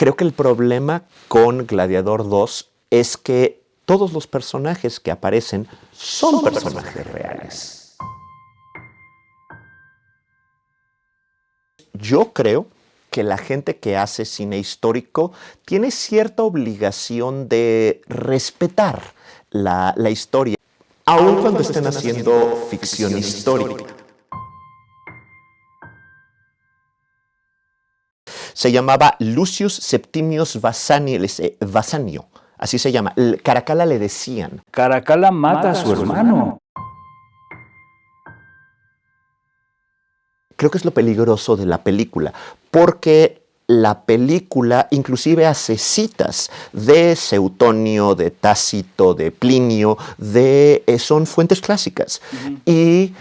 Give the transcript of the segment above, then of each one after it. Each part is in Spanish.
Creo que el problema con Gladiador 2 es que todos los personajes que aparecen son personajes reales. Yo creo que la gente que hace cine histórico tiene cierta obligación de respetar la historia, aun cuando estén haciendo ficción histórica. Se llamaba Lucius Septimius Bassanio, así se llama. Caracalla le decían. Caracalla mata a su hermano. Creo que es lo peligroso de la película, porque la película inclusive hace citas de Seutonio, de Tácito, de Plinio, son fuentes clásicas. Y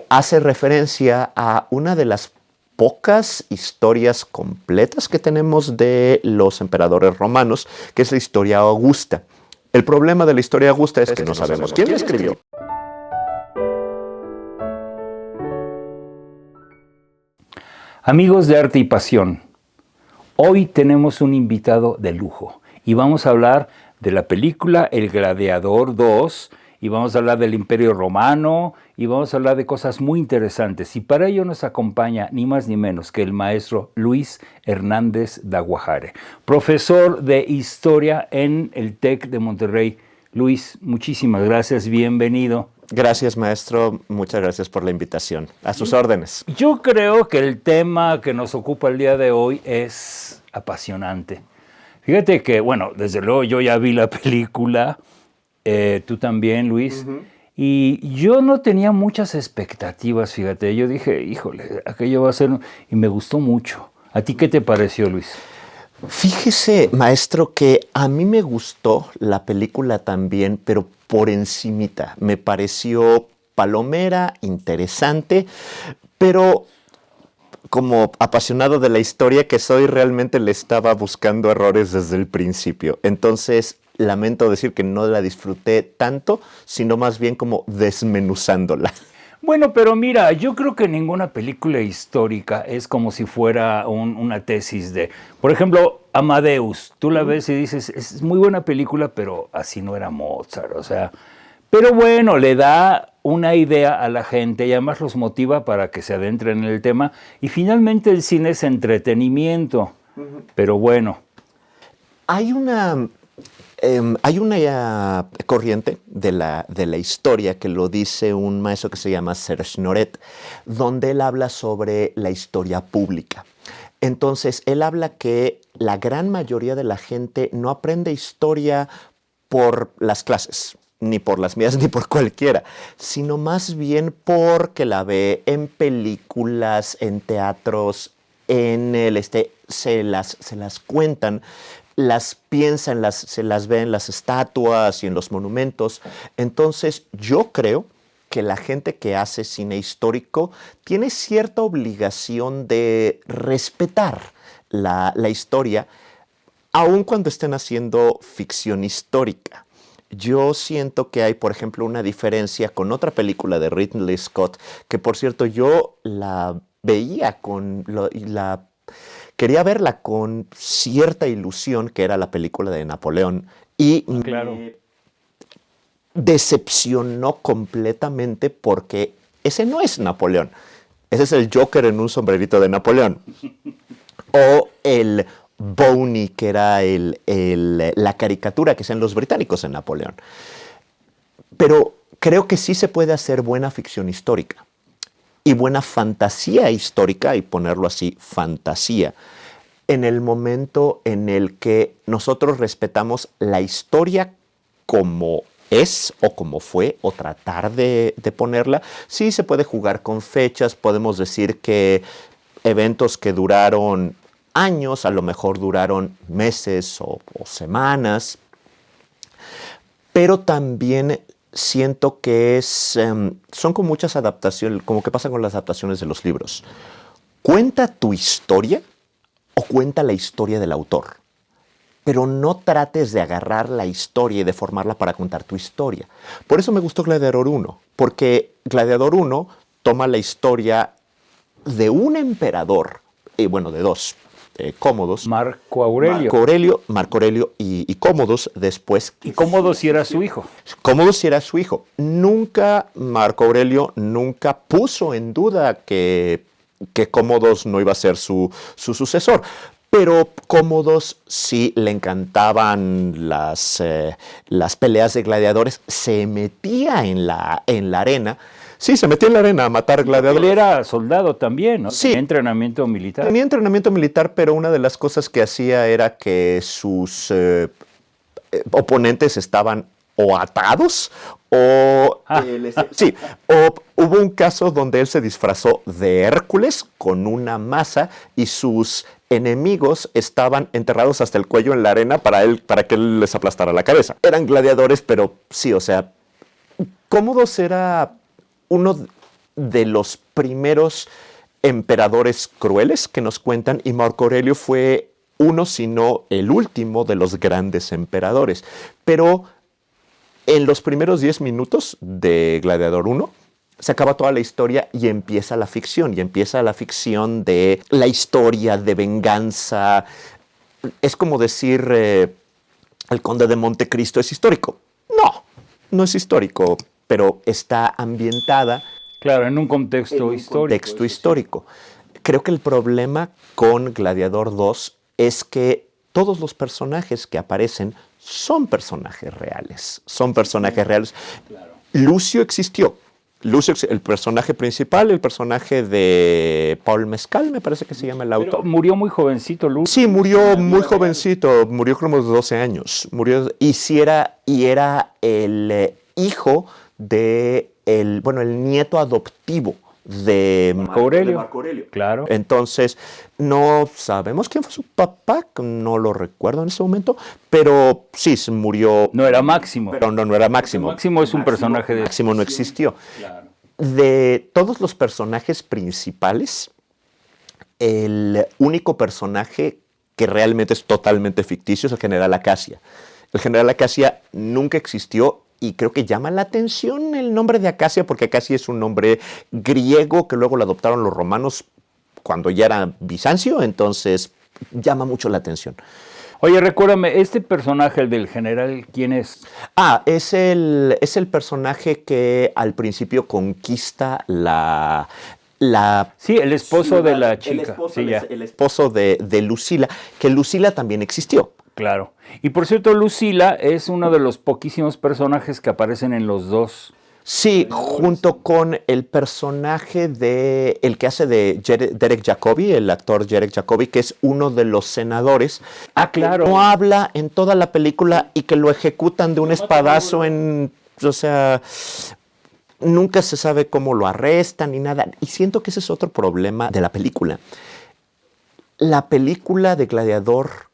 hace referencia a una de las pocas historias completas que tenemos de los emperadores romanos, que es la historia Augusta. El problema de la historia Augusta es que no sabemos quién la escribió. Amigos de Arte y Pasión, hoy tenemos un invitado de lujo y vamos a hablar de la película El Gladiador 2 y vamos a hablar del Imperio Romano y vamos a hablar de cosas muy interesantes. Y para ello nos acompaña ni más ni menos que el maestro Luis Hernández Daguajare, profesor de Historia en el TEC de Monterrey. Luis, muchísimas gracias, bienvenido. Gracias, maestro. Muchas gracias por la invitación. A sus órdenes. Yo creo que el tema que nos ocupa el día de hoy es apasionante. Fíjate que, bueno, desde luego yo ya vi la película, tú también, Luis, y yo no tenía muchas expectativas, fíjate. Yo dije, híjole, aquello va a ser... Y me gustó mucho. ¿A ti qué te pareció, Luis? Fíjese, maestro, que a mí me gustó la película también, pero por encimita. Me pareció palomera, interesante, pero como apasionado de la historia que soy, realmente le estaba buscando errores desde el principio. Entonces, lamento decir que no la disfruté tanto, sino más bien como desmenuzándola. Bueno, pero mira, yo creo que ninguna película histórica es como si fuera una tesis de... Por ejemplo, Amadeus, tú la ves y dices, es muy buena película, pero así no era Mozart, o sea... Pero bueno, le da una idea a la gente y además los motiva para que se adentren en el tema. Y finalmente el cine es entretenimiento, pero bueno. Hay una corriente de la historia que lo dice un maestro que se llama Serge Noret, donde él habla sobre la historia pública. Entonces, él habla que la gran mayoría de la gente no aprende historia por las clases, ni por las mías, ni por cualquiera, sino más bien porque la ve en películas, en teatros, se las cuentan, las piensan, se las ve en las estatuas y en los monumentos. Entonces, yo creo que la gente que hace cine histórico tiene cierta obligación de respetar la historia, aun cuando estén haciendo ficción histórica. Yo siento que hay, por ejemplo, una diferencia con otra película de Ridley Scott, que por cierto yo la veía quería verla con cierta ilusión, que era la película de Napoleón, y Claro. me decepcionó completamente porque ese no es Napoleón. Ese es el Joker en un sombrerito de Napoleón. O el Boney, que era la caricatura que hacían los británicos en Napoleón. Pero creo que sí se puede hacer buena ficción histórica y buena fantasía histórica, y ponerlo así, fantasía, en el momento en el que nosotros respetamos la historia como es o como fue, o tratar de ponerla. Sí se puede jugar con fechas, podemos decir que eventos que duraron años, a lo mejor duraron meses o semanas, pero también siento que son con muchas adaptaciones, como que pasa con las adaptaciones de los libros. Cuenta tu historia o cuenta la historia del autor, pero no trates de agarrar la historia y deformarla para contar tu historia. Por eso me gustó Gladiador 1, porque Gladiador 1 toma la historia de un emperador, bueno, de dos, Cómodos. Marco Aurelio. Marco Aurelio y Cómodos después. Y Cómodos sí era su hijo. Cómodos sí era su hijo. Marco Aurelio nunca puso en duda que Cómodos no iba a ser su sucesor. Pero Cómodos sí le encantaban las peleas de gladiadores, se metía en la arena. Sí, se metía en la arena a matar gladiadores. Él era soldado también, ¿no? Sí. Tenía entrenamiento militar. Tenía entrenamiento militar, pero una de las cosas que hacía era que sus oponentes estaban o atados o hubo un caso donde él se disfrazó de Hércules con una maza y sus enemigos estaban enterrados hasta el cuello en la arena para que él les aplastara la cabeza. Eran gladiadores, pero sí, o sea, Cómodos era uno de los primeros emperadores crueles que nos cuentan, y Marco Aurelio fue uno, si no el último de los grandes emperadores. Pero en los primeros 10 minutos de Gladiador 1 se acaba toda la historia y empieza la ficción. Y empieza la ficción de la historia de venganza. Es como decir, el Conde de Montecristo es histórico. No es histórico, pero está ambientada. Claro, en un contexto histórico. Creo que el problema con Gladiador 2 es que todos los personajes que aparecen son personajes reales. Claro. Lucio existió. El personaje principal, el personaje de Paul Mescal, me parece que se llama el autor. Pero murió muy jovencito, Lucio. Sí, murió muy jovencito, murió como de 12 años. Era el hijo de el nieto adoptivo de Marco Aurelio. Claro. Entonces, no sabemos quién fue su papá, no lo recuerdo en ese momento, pero sí, se murió. No era Máximo. Pero no era Máximo. Máximo es un personaje de... Máximo no existió. Claro. De todos los personajes principales, el único personaje que realmente es totalmente ficticio es el general Acacia. El general Acacia nunca existió. Y creo que llama la atención el nombre de Acacia, porque Acacia es un nombre griego que luego lo adoptaron los romanos cuando ya era Bizancio, entonces llama mucho la atención. Oye, recuérdame, este personaje, el del general, ¿quién es? Es el personaje que al principio conquista Sí, el esposo de la chica. El esposo de Lucila, que Lucila también existió. Claro. Y por cierto, Lucila es uno de los poquísimos personajes que aparecen en los dos. Sí, junto con el personaje el que hace de Derek Jacobi, el actor Derek Jacobi, que es uno de los senadores. Claro. Que no habla en toda la película y que lo ejecutan de un espadazo o sea, nunca se sabe cómo lo arrestan ni nada. Y siento que ese es otro problema de la película. La película de Gladiador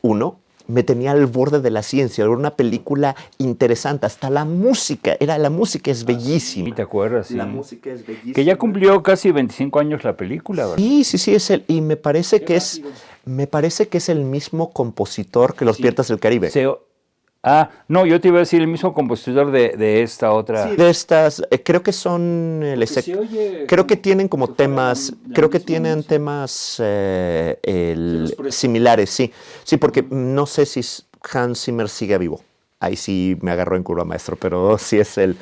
1 me tenía al borde de la ciencia. Era una película interesante. Hasta la música es bellísima. ¿Y te acuerdas? Sí. La música es bellísima. Que ya cumplió casi 25 años la película, ¿verdad? Sí, y me parece que es el mismo compositor que Los Piratas del Caribe. No, yo te iba a decir el mismo compositor de esta otra. Sí, de estas, creo que son, creo que tienen como temas, similares, sí. Sí, porque no sé si Hans Zimmer sigue vivo. Ahí sí me agarró en curva, maestro, pero sí es él.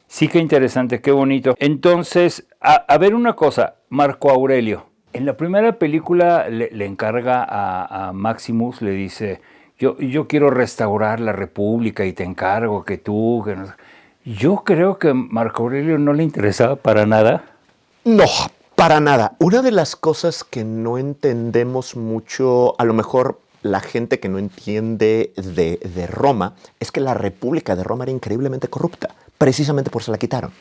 Sí, qué interesante, qué bonito. Entonces, a ver una cosa, Marco Aurelio. En la primera película le encarga a Maximus, le dice... Yo quiero restaurar la República y te encargo que tú... Yo creo que a Marco Aurelio no le interesaba para nada. No, para nada. Una de las cosas que no entendemos mucho, a lo mejor la gente que no entiende de Roma, es que la República de Roma era increíblemente corrupta. Precisamente por eso la quitaron.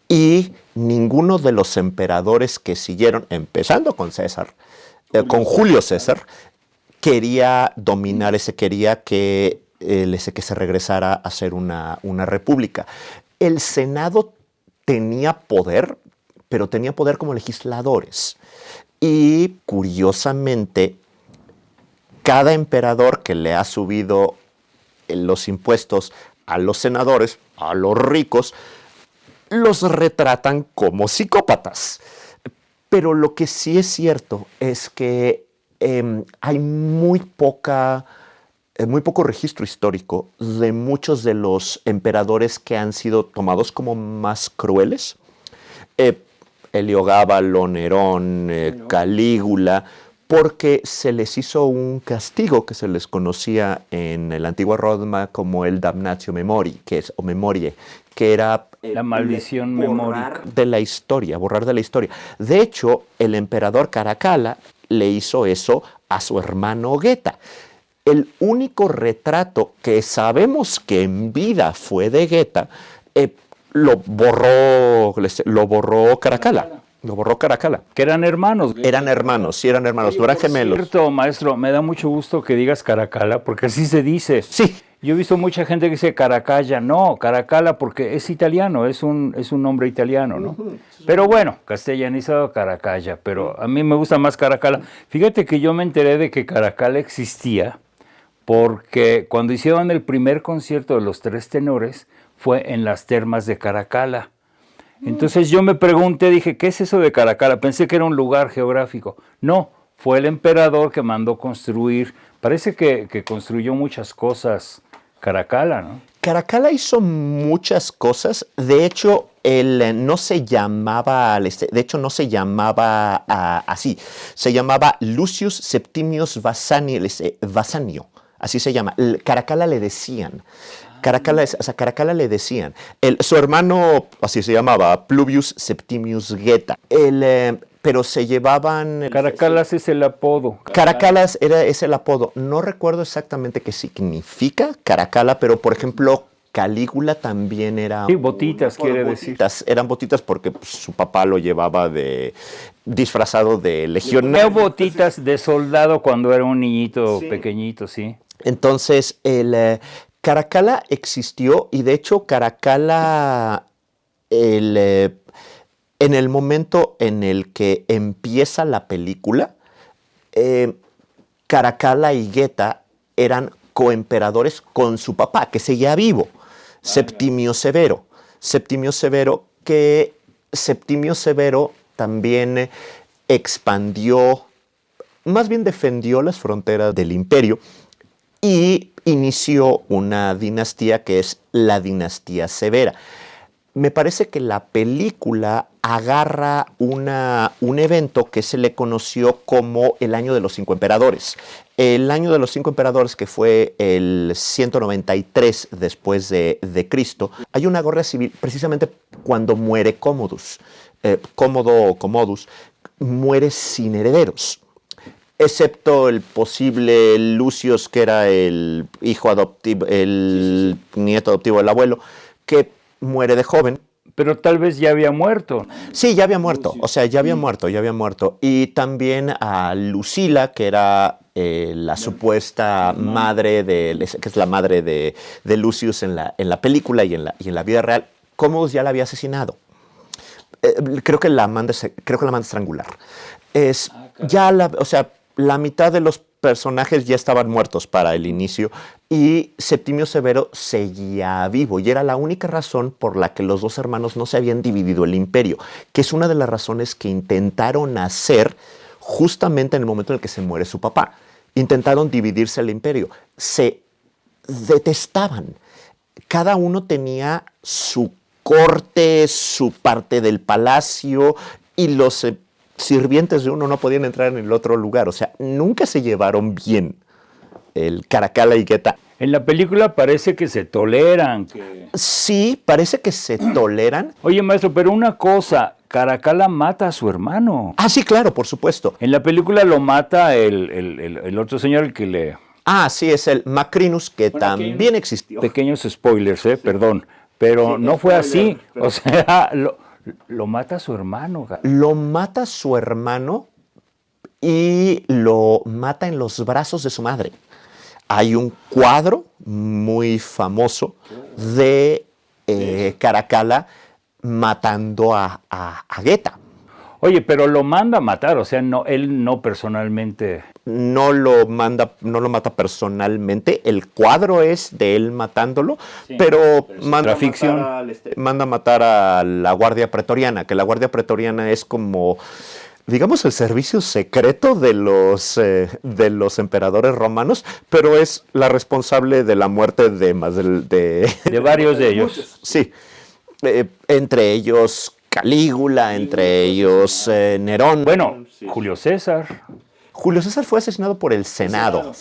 Y ninguno de los emperadores que siguieron, empezando con Julio César, quería dominar quería que se regresara a ser una república. El Senado tenía poder, pero tenía poder como legisladores. Y curiosamente, cada emperador que le ha subido los impuestos a los senadores, a los ricos, los retratan como psicópatas. Pero lo que sí es cierto es que hay muy poco registro histórico de muchos de los emperadores que han sido tomados como más crueles. Heliogábalo, Nerón, Calígula, porque se les hizo un castigo que se les conocía en la antigua Roma como el damnatio memori, o memorie, que era la maldición memórica de la historia, borrar de la historia. De hecho, el emperador Caracalla le hizo eso a su hermano Geta. El único retrato que sabemos que en vida fue de Geta, lo borró Caracalla. Lo borró Caracalla. Que eran hermanos. Eran hermanos, sí eran hermanos, no eran gemelos. Cierto, maestro, me da mucho gusto que digas Caracalla, porque así se dice. Sí. Yo he visto mucha gente que dice Caracalla, no, Caracalla porque es italiano, es un nombre italiano, ¿no? Pero bueno, castellanizado Caracalla, pero a mí me gusta más Caracalla. Fíjate que yo me enteré de que Caracalla existía porque cuando hicieron el primer concierto de los Tres Tenores fue en las termas de Caracalla. Entonces yo me pregunté, dije, ¿qué es eso de Caracalla? Pensé que era un lugar geográfico. No, fue el emperador que mandó construir, parece que construyó muchas cosas Caracalla, ¿no? Caracalla hizo muchas cosas. De hecho, él no se llamaba, así. Se llamaba Lucius Septimius Vassanio. Así se llama. Caracalla le decían. Caracalla le decían. Su hermano, así se llamaba, Pluvius Septimius Geta. Pero se llevaban... Caracalas es el apodo. Caracalas es el apodo. No recuerdo exactamente qué significa Caracalla, pero por ejemplo, Calígula también era... Sí, botitas quiere decir. Eran botitas porque su papá lo llevaba disfrazado de legionario. Tenía botitas de soldado cuando era un niñito pequeñito, sí. Entonces, Caracalla existió y de hecho Caracalla... En el momento en el que empieza la película, Caracalla y Geta eran coemperadores con su papá, que seguía vivo, Septimio Severo. Septimio Severo también expandió, más bien defendió las fronteras del imperio y inició una dinastía que es la dinastía Severa. Me parece que la película agarra un evento que se le conoció como el Año de los Cinco Emperadores. El Año de los Cinco Emperadores, que fue el 193 después de Cristo, hay una guerra civil precisamente cuando muere Commodus. Commodus muere sin herederos, excepto el posible Lucius, que era el hijo adoptivo, el nieto adoptivo del abuelo, que muere de joven. Pero tal vez ya había muerto. Sí, ya había muerto. O sea, ya había muerto. Y también a Lucila, que era la supuesta madre que es la madre de Lucius en la película y en la vida real. Commodus ya la había asesinado. Creo que la manda a estrangular. La mitad de los personajes ya estaban muertos para el inicio y Septimio Severo seguía vivo y era la única razón por la que los dos hermanos no se habían dividido el imperio, que es una de las razones que intentaron hacer justamente en el momento en el que se muere su papá. Intentaron dividirse el imperio. Se detestaban. Cada uno tenía su corte, su parte del palacio y los sirvientes de uno no podían entrar en el otro lugar. O sea, nunca se llevaron bien el Caracalla y Geta. En la película parece que se toleran. Sí, parece que se toleran. Oye, maestro, pero una cosa, Caracalla mata a su hermano. Ah, sí, claro, por supuesto. En la película lo mata el otro señor, el que le... Ah, sí, es el Macrinus, que también existió. Pequeños spoilers, perdón. Pero no fue así. O sea, lo mata su hermano. Lo mata su hermano y lo mata en los brazos de su madre. Hay un cuadro muy famoso de Caracalla matando a Geta. Oye, pero lo manda a matar, o sea, no, él no personalmente. No lo mata personalmente. El cuadro es de él matándolo, pero manda a matar a la Guardia Pretoriana, que la Guardia Pretoriana es como digamos, el servicio secreto de los emperadores romanos, pero es la responsable de la muerte de más De varios de ellos. Sí, entre ellos Calígula, entre ellos Nerón. Bueno, Julio César. Julio César fue asesinado por el Senado,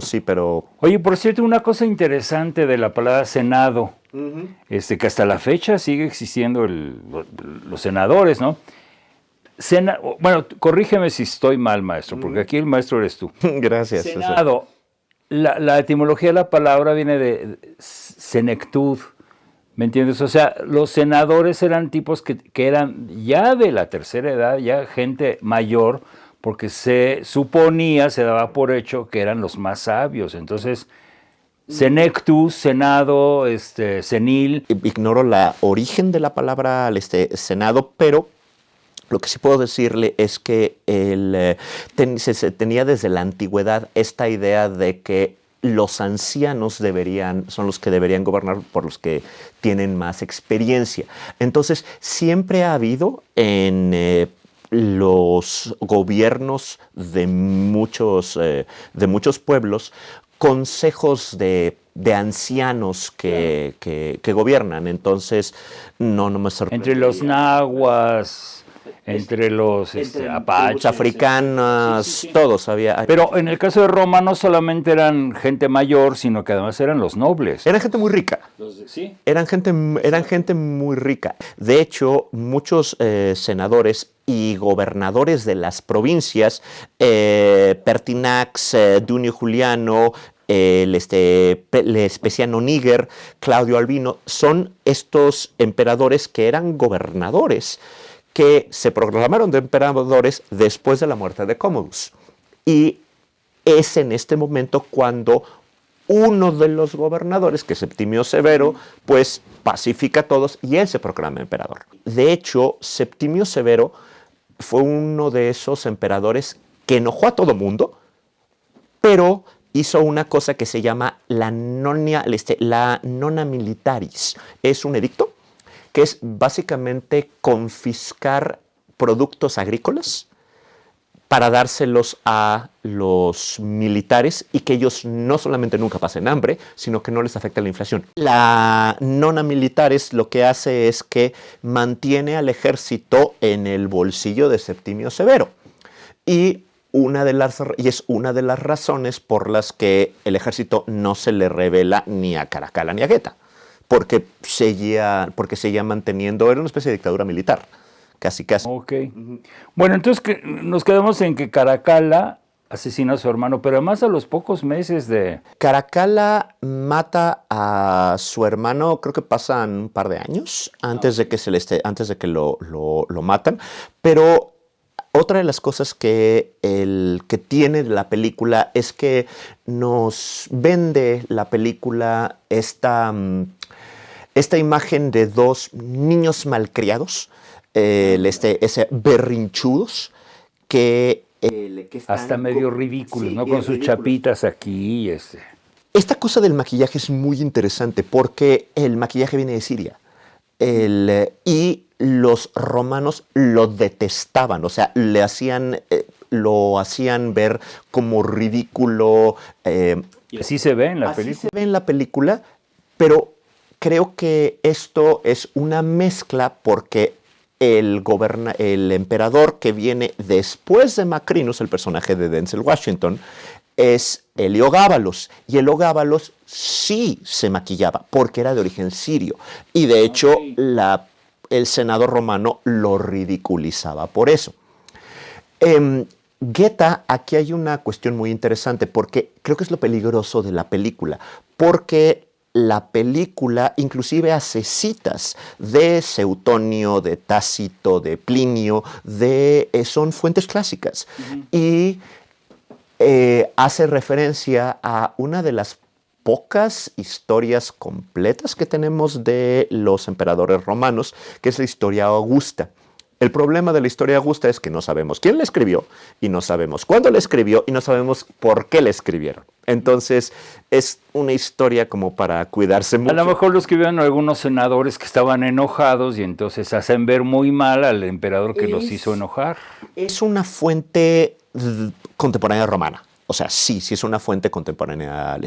sí, pero... Oye, por cierto, una cosa interesante de la palabra Senado, que hasta la fecha sigue existiendo los senadores, ¿no? Bueno, corrígeme si estoy mal, maestro, porque aquí el maestro eres tú. Gracias. Senado, la etimología de la palabra viene de senectud, ¿me entiendes? O sea, los senadores eran tipos que eran ya de la tercera edad, ya gente mayor, porque se suponía, se daba por hecho que eran los más sabios. Entonces, senectus, senado, senil. Ignoro la origen de la palabra senado, pero lo que sí puedo decirle es que se tenía desde la antigüedad esta idea de que los ancianos son los que deberían gobernar por los que tienen más experiencia. Entonces, siempre ha habido en los gobiernos de muchos pueblos consejos de ancianos que gobiernan. Entonces, no me sorprende. Entre los nahuas, entre los apaches, africanos, todos había. Pero en el caso de Roma no solamente eran gente mayor, sino que además eran los nobles. Eran gente muy rica. Sí. Eran gente muy rica. De hecho, muchos senadores y gobernadores de las provincias, Pertinax, Dunio Juliano, Vespasiano Níger, Claudio Albino, son estos emperadores que eran gobernadores, que se proclamaron de emperadores después de la muerte de Commodus. Y es en este momento cuando uno de los gobernadores, que es Septimio Severo, pues pacifica a todos y él se proclama emperador. De hecho, Septimio Severo fue uno de esos emperadores que enojó a todo mundo, pero hizo una cosa que se llama la nona militaris. Es un edicto que es básicamente confiscar productos agrícolas para dárselos a los militares y que ellos no solamente nunca pasen hambre, sino que no les afecte la inflación. La nona militaris lo que hace es que mantiene al ejército en el bolsillo de Septimio Severo. Y es una de las razones por las que el ejército no se le revela ni a Caracalla ni a Geta, porque seguía manteniendo, era una especie de dictadura militar, casi. Ok. Bueno, entonces nos quedamos en que Caracalla asesina a su hermano, pero además a los pocos meses de... Caracalla mata a su hermano, creo que pasan un par de años antes de que lo matan, pero otra de las cosas que tiene la película es que nos vende la película esta imagen de dos niños malcriados, berrinchudos, que están hasta medio ridículos, ¿no? Con sus chapitas aquí. Esta cosa del maquillaje es muy interesante porque el maquillaje viene de Siria. Y los romanos lo detestaban, o sea, lo hacían ver como ridículo. Y así se ve en la película. Así se ve en la película, pero creo que esto es una mezcla porque el emperador que viene después de Macrinus, el personaje de Denzel Washington, es Heliogábalos. Y Heliogábalos sí se maquillaba porque era de origen sirio. Y de hecho, el Senado romano lo ridiculizaba por eso. Geta, aquí hay una cuestión muy interesante porque creo que es lo peligroso de la película. Porque la película inclusive hace citas de Seutonio, de Tácito, de Plinio, son fuentes clásicas. Y hace referencia a una de las pocas historias completas que tenemos de los emperadores romanos, que es la historia Augusta. El problema de la historia Augusta es que no sabemos quién la escribió, y no sabemos cuándo la escribió, y no sabemos por qué la escribieron. Entonces, es una historia como para cuidarse mucho. A lo mejor lo escribieron algunos senadores que estaban enojados y entonces hacen ver muy mal al emperador que los hizo enojar. Es una fuente contemporánea romana. O sea, sí es una fuente contemporánea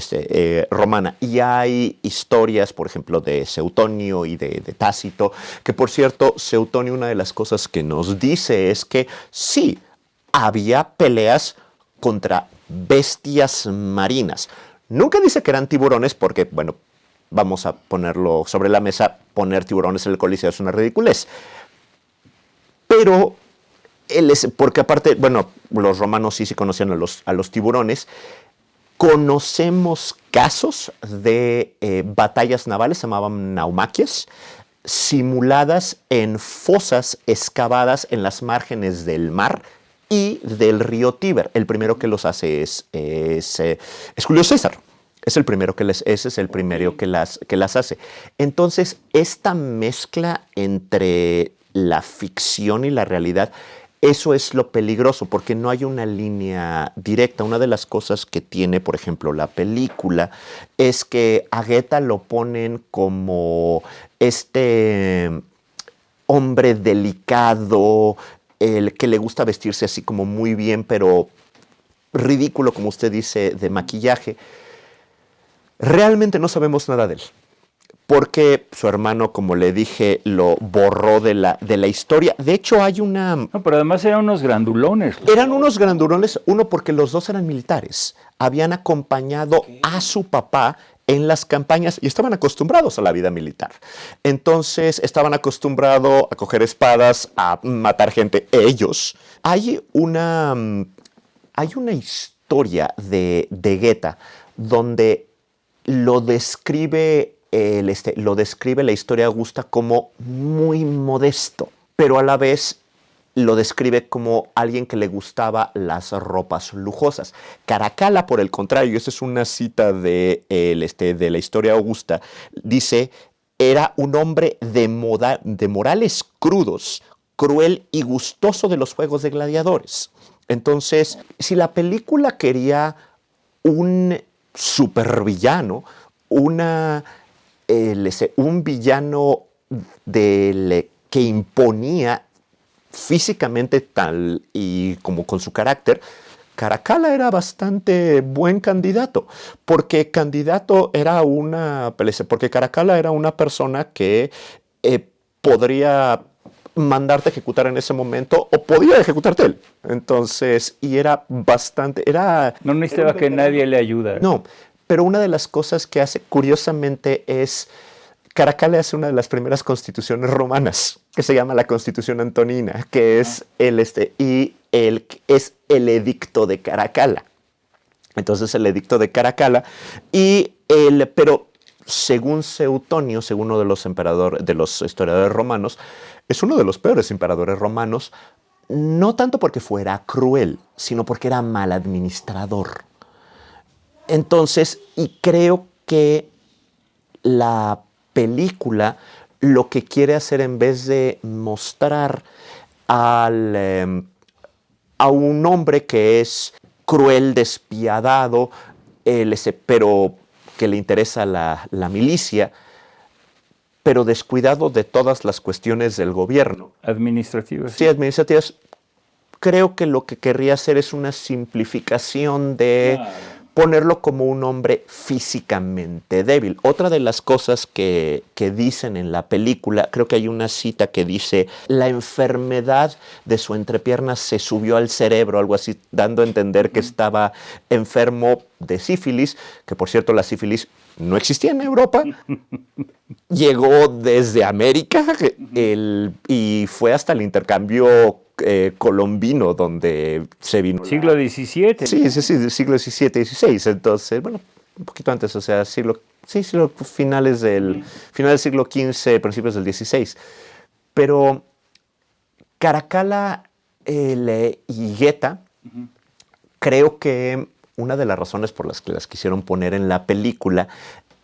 romana. Y hay historias, por ejemplo, de Seutonio y de Tácito, que por cierto, Seutonio, una de las cosas que nos dice es que sí, había peleas contra bestias marinas. Nunca dice que eran tiburones porque, bueno, vamos a ponerlo sobre la mesa, poner tiburones en el Coliseo es una ridiculez. Pero, porque aparte, bueno, los romanos sí conocían a los tiburones. Conocemos casos de batallas navales, se llamaban naumaquias, simuladas en fosas excavadas en las márgenes del mar y del río Tíber. El primero que los hace es Julio César. Es el primero ese es el primero que las hace. Entonces, esta mezcla entre la ficción y la realidad, eso es lo peligroso, porque no hay una línea directa. Una de las cosas que tiene, por ejemplo, la película, es que a Geta lo ponen como este hombre delicado, el que le gusta vestirse así como muy bien, pero ridículo, como usted dice, de maquillaje. Realmente no sabemos nada de él, porque su hermano, como le dije, lo borró de la historia. De hecho, hay una... No, pero además eran unos grandulones. Eran unos grandulones, uno porque los dos eran militares. Habían acompañado a su papá en las campañas y estaban acostumbrados a la vida militar. Entonces, estaban acostumbrados a coger espadas, a matar gente, ellos. Hay una historia de Geta donde lo describe la historia Augusta como muy modesto, pero a la vez lo describe como alguien que le gustaba las ropas lujosas. Caracalla, por el contrario, esa es una cita de la historia Augusta, dice, era un hombre de morales crudos, cruel y gustoso de los juegos de gladiadores. Entonces, si la película quería un supervillano, un villano que imponía físicamente tal y como con su carácter, Caracalla era bastante buen candidato, porque Caracalla era una persona que podría mandarte a ejecutar en ese momento o podía ejecutarte él. Entonces, y no necesitaba que nadie le ayudara. No, pero una de las cosas que hace, curiosamente, es Caracalla hace una de las primeras constituciones romanas, que se llama la Constitución Antonina, que es es el edicto de Caracalla. Entonces, el edicto de Caracalla, pero según Seutonio, según uno de los historiadores romanos, es uno de los peores emperadores romanos, no tanto porque fuera cruel, sino porque era mal administrador. Entonces, y creo que la película lo que quiere hacer, en vez de mostrar a un hombre que es cruel, despiadado, pero que le interesa la milicia, pero descuidado de todas las cuestiones del gobierno. Administrativas. Sí, administrativas. Creo que lo que querría hacer es una simplificación de ponerlo como un hombre físicamente débil. Otra de las cosas que dicen en la película, creo que hay una cita que dice, la enfermedad de su entrepierna se subió al cerebro, algo así, dando a entender que estaba enfermo de sífilis, que por cierto la sífilis no existía en Europa, llegó desde América y fue hasta el intercambio colombino donde se vino. Siglo XVII. Sí, siglo XVII, XVI. Entonces, bueno, un poquito antes, o sea, finales del siglo XV, principios del XVI. Pero Caracalla y Geta, creo que una de las razones por las que las quisieron poner en la película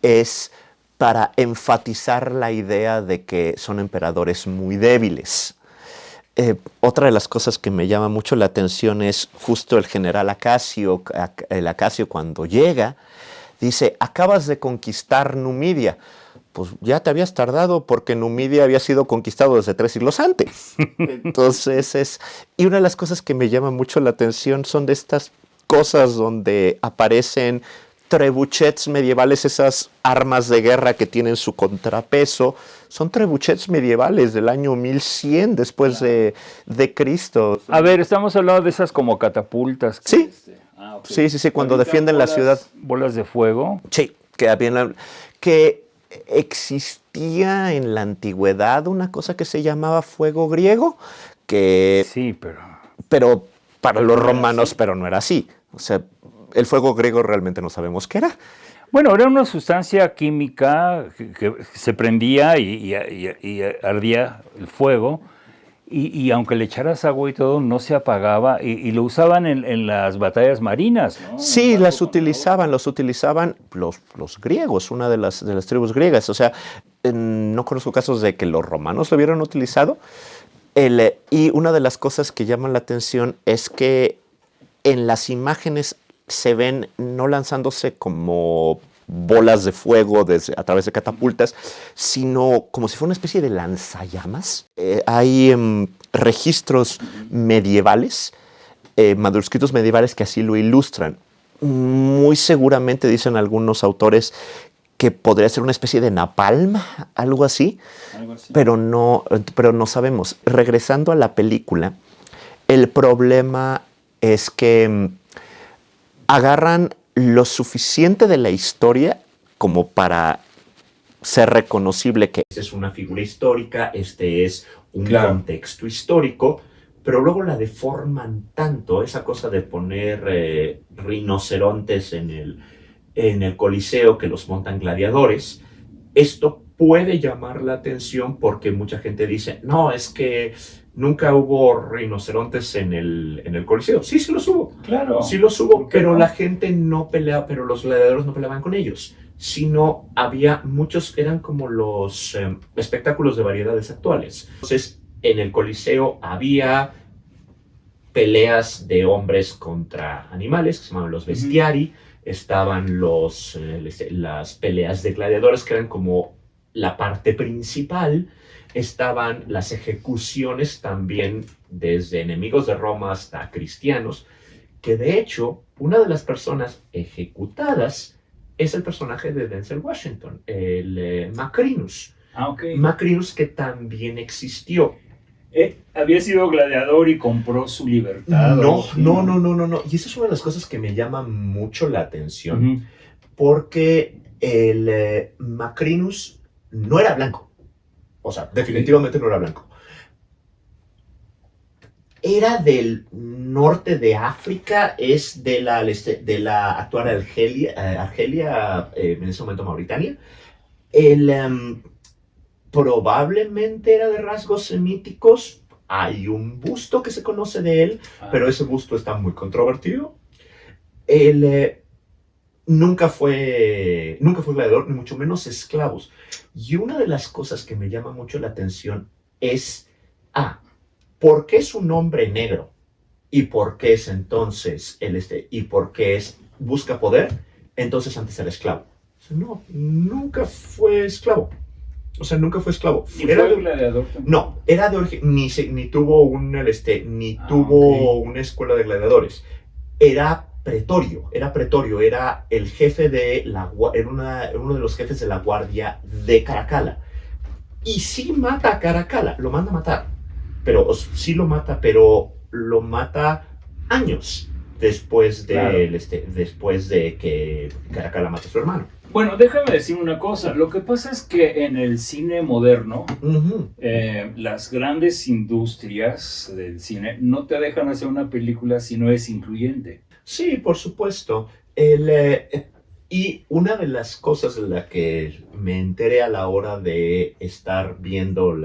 es para enfatizar la idea de que son emperadores muy débiles. Otra de las cosas que me llama mucho la atención es justo el general Acacio, el Acacio cuando llega, dice, acabas de conquistar Numidia. Pues ya te habías tardado porque Numidia había sido conquistado desde 3 siglos antes. Entonces y una de las cosas que me llama mucho la atención son de estas cosas donde aparecen trebuchets medievales, esas armas de guerra que tienen su contrapeso, son trebuchets medievales del año 1100 después de Cristo. A ver, estamos hablando de esas como catapultas. Sí, Okay. sí, cuando defienden la ciudad. Bolas de fuego. Sí, que existía en la antigüedad una cosa que se llamaba fuego griego, que Sí, pero para los romanos, pero no era así. O sea, el fuego griego realmente no sabemos qué era. Bueno, era una sustancia química que se prendía y ardía el fuego, y aunque le echaras agua y todo, no se apagaba, y lo usaban en las batallas marinas, ¿no? Sí, los utilizaban los griegos, una de las tribus griegas. O sea, no conozco casos de que los romanos lo hubieran utilizado. Y una de las cosas que llaman la atención es que en las imágenes se ven no lanzándose como bolas de fuego a través de catapultas, sino como si fuera una especie de lanzallamas. Hay registros medievales, manuscritos medievales que así lo ilustran. Muy seguramente, dicen algunos autores, que podría ser una especie de napalm, algo así, pero no sabemos. Regresando a la película, el problema es que agarran lo suficiente de la historia como para ser reconocible que esta es una figura histórica, este es un contexto histórico, pero luego la deforman tanto, esa cosa de poner rinocerontes en el Coliseo, que los montan gladiadores. Esto puede llamar la atención porque mucha gente dice, no, es que nunca hubo rinocerontes en el Coliseo. Sí, sí los hubo. Claro. Sí los hubo, pero la gente no peleaba, pero los gladiadores no peleaban con ellos, sino había muchos, eran como los espectáculos de variedades actuales. Entonces, en el Coliseo había peleas de hombres contra animales, que se llamaban los bestiari, estaban las peleas de gladiadores, que eran como la parte principal, estaban las ejecuciones también, desde enemigos de Roma hasta cristianos, que de hecho, una de las personas ejecutadas es el personaje de Denzel Washington, el Macrinus. Okay. Macrinus, que también existió. Había sido gladiador y compró su libertad. No. Y esa es una de las cosas que me llama mucho la atención, porque el Macrinus no era blanco. O sea, definitivamente no era blanco. Era del norte de África, es de la actual Argelia, en ese momento Mauritania. Probablemente era de rasgos semíticos. Hay un busto que se conoce de él, pero ese busto está muy controvertido. Él nunca fue gladiador, ni mucho menos esclavos. Y una de las cosas que me llama mucho la atención es, ¿por qué es un hombre negro? ¿Y por qué es entonces y por qué busca poder? Entonces antes era esclavo. No, nunca fue esclavo. O sea, nunca fue esclavo. ¿Era de gladiador también? No, era de origen, ni tuvo tuvo una escuela de gladiadores. Era pretorio, era el jefe era uno de los jefes de la guardia de Caracalla. Y sí mata a Caracalla, lo manda a matar. Pero sí lo mata, pero lo mata años después de que Caracalla mata a su hermano. Bueno, déjame decir una cosa. Lo que pasa es que en el cine moderno, las grandes industrias del cine no te dejan hacer una película si no es incluyente. Sí, por supuesto. Y una de las cosas de la que me enteré a la hora de estar viendo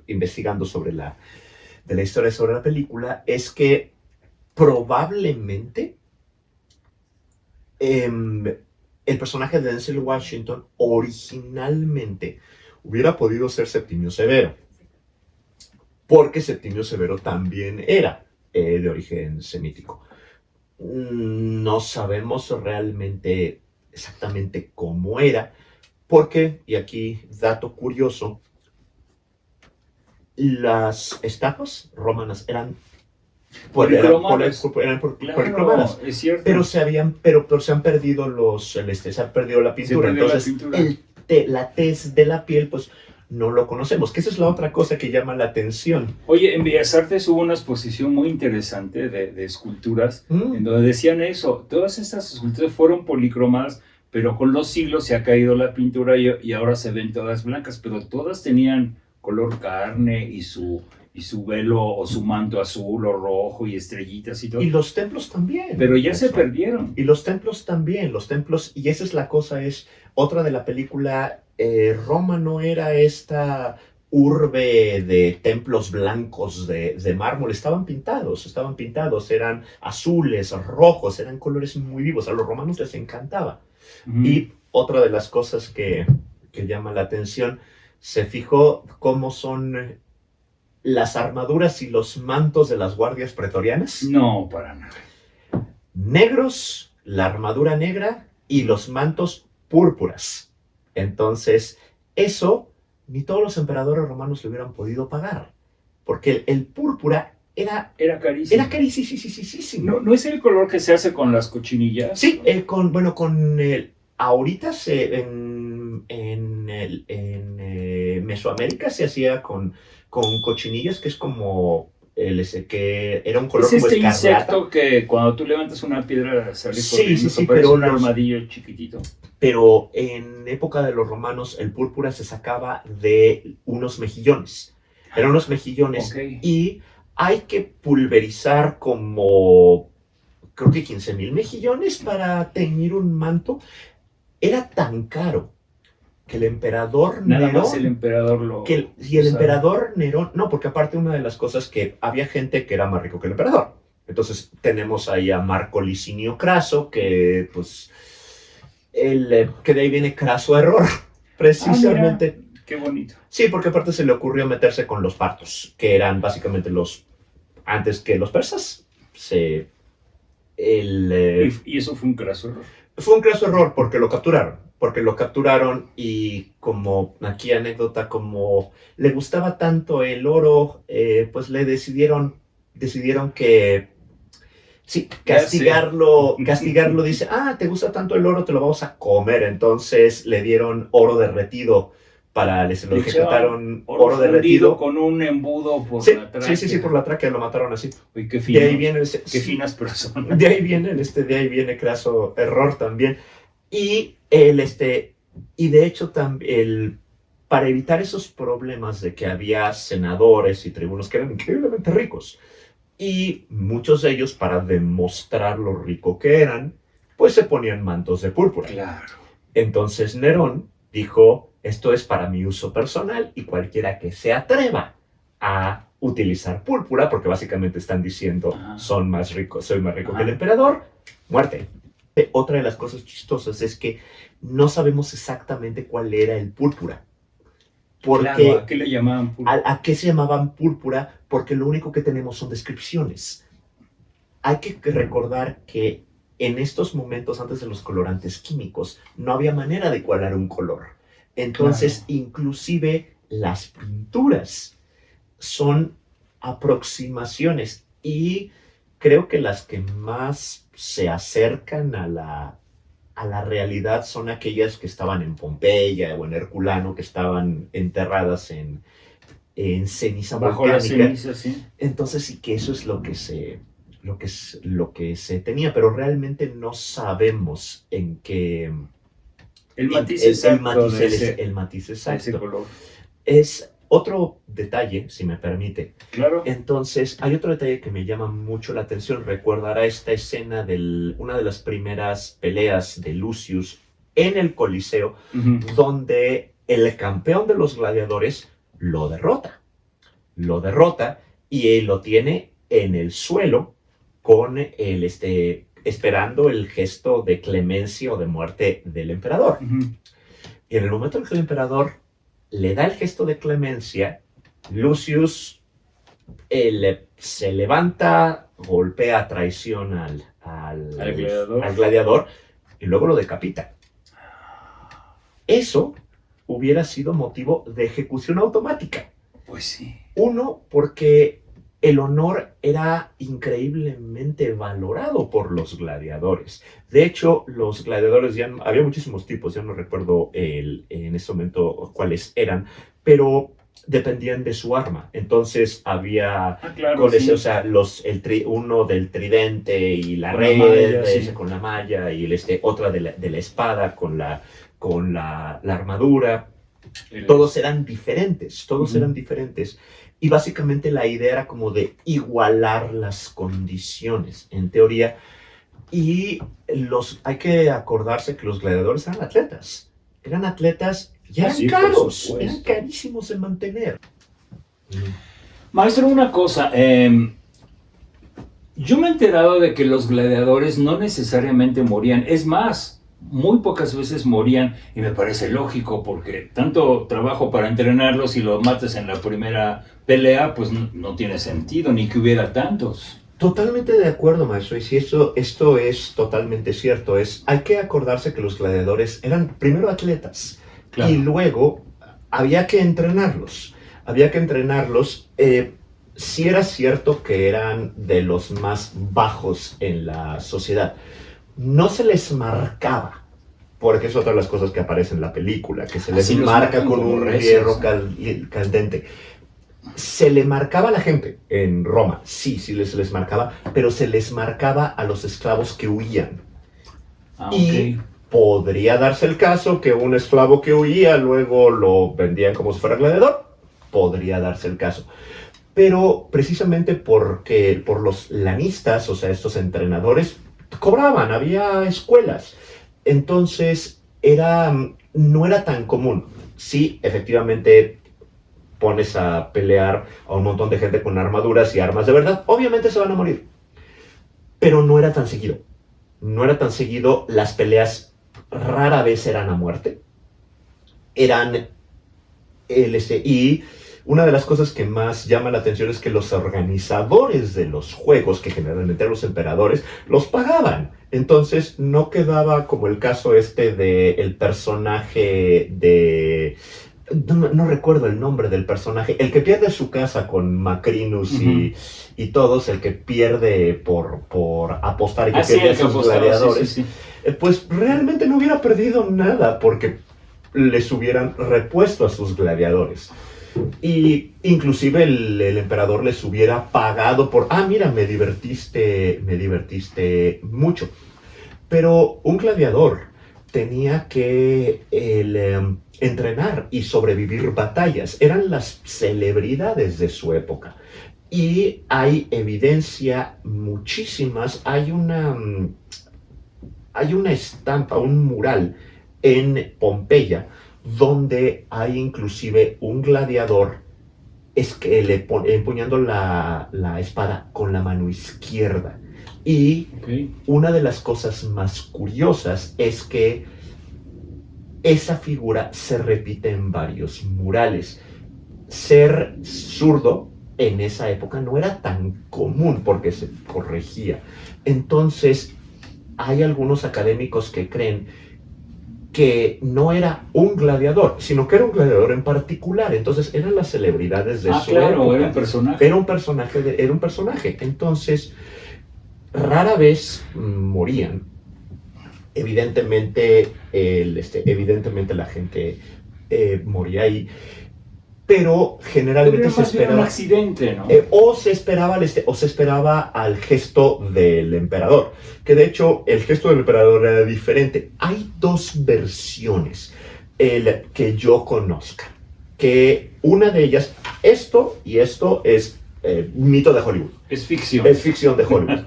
investigando sobre de la historia sobre la película, es que probablemente el personaje de Denzel Washington originalmente hubiera podido ser Septimio Severo. porque Septimio Severo también era de origen semítico. No sabemos realmente exactamente cómo era, porque, y aquí dato curioso, las estatuas romanas eran Policromadas. policromadas, Claro, es cierto. pero se han perdido se ha perdido la pintura. perdió la Entonces, pintura. la tez de la piel, pues no lo conocemos, que esa es la otra cosa que llama la atención. Oye, en Bellas Artes hubo una exposición muy interesante de esculturas, en donde decían eso, todas estas esculturas fueron policromadas, pero con los siglos se ha caído la pintura y ahora se ven todas blancas, pero todas tenían color carne y su velo o su manto azul o rojo y estrellitas y todo. Y los templos también. Pero ya se perdieron. Y los templos también, y esa es la cosa, es otra de la película. Roma no era esta urbe de templos blancos de mármol, estaban pintados, eran azules, rojos, eran colores muy vivos, a los romanos les encantaba. Y otra de las cosas que llama la atención, se fijó cómo son las armaduras y los mantos de las guardias pretorianas. No, para nada. Negros, la armadura negra y los mantos púrpuras. Entonces, eso ni todos los emperadores romanos lo hubieran podido pagar, porque el púrpura era carísimo. Era carísimo. ¿No es el color que se hace con las cochinillas? Sí, ahorita en Mesoamérica se hacía con cochinillas, que es como que era un color como escarlata. Insecto que cuando tú levantas una piedra sale corriendo, sí, pero un armadillo chiquitito. Pero en época de los romanos el púrpura se sacaba de unos mejillones. Eran unos mejillones, okay. Y hay que pulverizar como, creo que 15,000 mejillones para teñir un manto. Era tan caro que el emperador Nada más el emperador lo... emperador Nerón... No, porque aparte una de las cosas que había gente que era más rico que el emperador. Entonces tenemos ahí a Marco Licinio Craso, que pues... que de ahí viene Craso Error, precisamente. Mira, qué bonito. Sí, porque aparte se le ocurrió meterse con los partos, que eran básicamente antes que los persas. Y eso fue un craso error. Fue un craso error porque lo capturaron y como aquí anécdota, como le gustaba tanto el oro, pues le decidieron que sí, castigarlo, dice, ¿te gusta tanto el oro? Te lo vamos a comer. Entonces le dieron oro derretido se lo ejecutaron oro derretido con un embudo por la tráquea. Sí, por la tráquea lo mataron así. Uy, qué fino, de ahí viene qué finas personas. De ahí viene Craso Error también. Y y de hecho también para evitar esos problemas de que había senadores y tribunos que eran increíblemente ricos, y muchos de ellos, para demostrar lo rico que eran, pues se ponían mantos de púrpura. Claro. Entonces Nerón dijo, esto es para mi uso personal y cualquiera que se atreva a utilizar púrpura, porque básicamente están diciendo, soy más rico que el emperador, muerte. Otra de las cosas chistosas es que no sabemos exactamente cuál era el púrpura. Porque, claro, ¿a qué le llamaban púrpura? ¿A qué se llamaban púrpura? Porque lo único que tenemos son descripciones. Hay que recordar que en estos momentos, antes de los colorantes químicos, no había manera de igualar un color. Entonces, claro, inclusive las pinturas son aproximaciones, y creo que las que más se acercan a la realidad son aquellas que estaban en Pompeya o en Herculano, que estaban enterradas en ceniza volcánica. Bajo la ceniza, sí. Entonces sí que eso es lo que se tenía, pero realmente no sabemos en qué... El matiz exacto. El matiz exacto. Ese color. Es otro detalle, si me permite. Claro. Entonces, hay otro detalle que me llama mucho la atención. Recordará esta escena una de las primeras peleas de Lucius en el Coliseo, donde el campeón de los gladiadores lo derrota. Y él lo tiene en el suelo con esperando el gesto de clemencia o de muerte del emperador. Y en el momento en que el emperador le da el gesto de clemencia, Lucius Él se levanta, golpea a traición al gladiador y luego lo decapita. Eso hubiera sido motivo de ejecución automática. Pues sí. Uno, porque el honor era increíblemente valorado por los gladiadores. De hecho, los gladiadores había muchísimos tipos, ya no recuerdo en ese momento cuáles eran, pero dependían de su arma. Entonces había claro, sí. o sea, uno del tridente y la con red, la malla, sí. con la malla, y otra de la espada con la armadura. Todos eran diferentes, eran diferentes. Y básicamente la idea era como de igualar las condiciones, en teoría. Y hay que acordarse que los gladiadores eran atletas. Y eran caros, eran carísimos de mantener. Maestro, una cosa, yo me he enterado de que los gladiadores no necesariamente morían, es más, muy pocas veces morían, y me parece lógico, porque tanto trabajo para entrenarlos y los matas en la primera pelea, pues no tiene sentido, ni que hubiera tantos. Totalmente de acuerdo, maestro, y si esto es totalmente cierto, hay que acordarse que los gladiadores eran primero atletas, claro, y luego había que entrenarlos. Sí era cierto que eran de los más bajos en la sociedad. No se les marcaba, porque es otra de las cosas que aparece en la película, que se les marca con un hierro candente. Se le marcaba a la gente en Roma, sí, se les marcaba, pero se les marcaba a los esclavos que huían. Y podría darse el caso que un esclavo que huía luego lo vendían como si fuera gladiador. Podría darse el caso. Pero precisamente por los lanistas, o sea, estos entrenadores, cobraban, había escuelas. Entonces, no era tan común. Sí, efectivamente, pones a pelear a un montón de gente con armaduras y armas de verdad, obviamente se van a morir. Pero no era tan seguido. Las peleas rara vez eran a muerte. Y una de las cosas que más llama la atención es que los organizadores de los juegos, que generalmente eran los emperadores, los pagaban. Entonces no quedaba como el caso del personaje de... No recuerdo el nombre del personaje, el que pierde su casa con Macrinus y todos, el que pierde por apostar y que pierde a sus gladiadores, sí. Pues realmente no hubiera perdido nada porque les hubieran repuesto a sus gladiadores. Y inclusive el emperador les hubiera pagado por, mira, me divertiste mucho. Pero un gladiador tenía que entrenar y sobrevivir batallas. Eran las celebridades de su época. Y hay evidencia muchísimas. Hay una estampa, un mural en Pompeya, donde hay inclusive un gladiador empuñando la espada con la mano izquierda. Y una de las cosas más curiosas es que esa figura se repite en varios murales. Ser zurdo en esa época no era tan común porque se corregía. Entonces, hay algunos académicos que creen que no era un gladiador, sino que era un gladiador en particular. Entonces eran las celebridades de su época. Era un personaje. Era un personaje. Entonces, rara vez morían. Evidentemente la gente moría ahí. Pero generalmente se esperaba un accidente, ¿no? O se esperaba al gesto del emperador, que de hecho el gesto del emperador era diferente. Hay dos versiones que yo conozca, que una de ellas, esto es mito de Hollywood. Es ficción. Es ficción de Hollywood.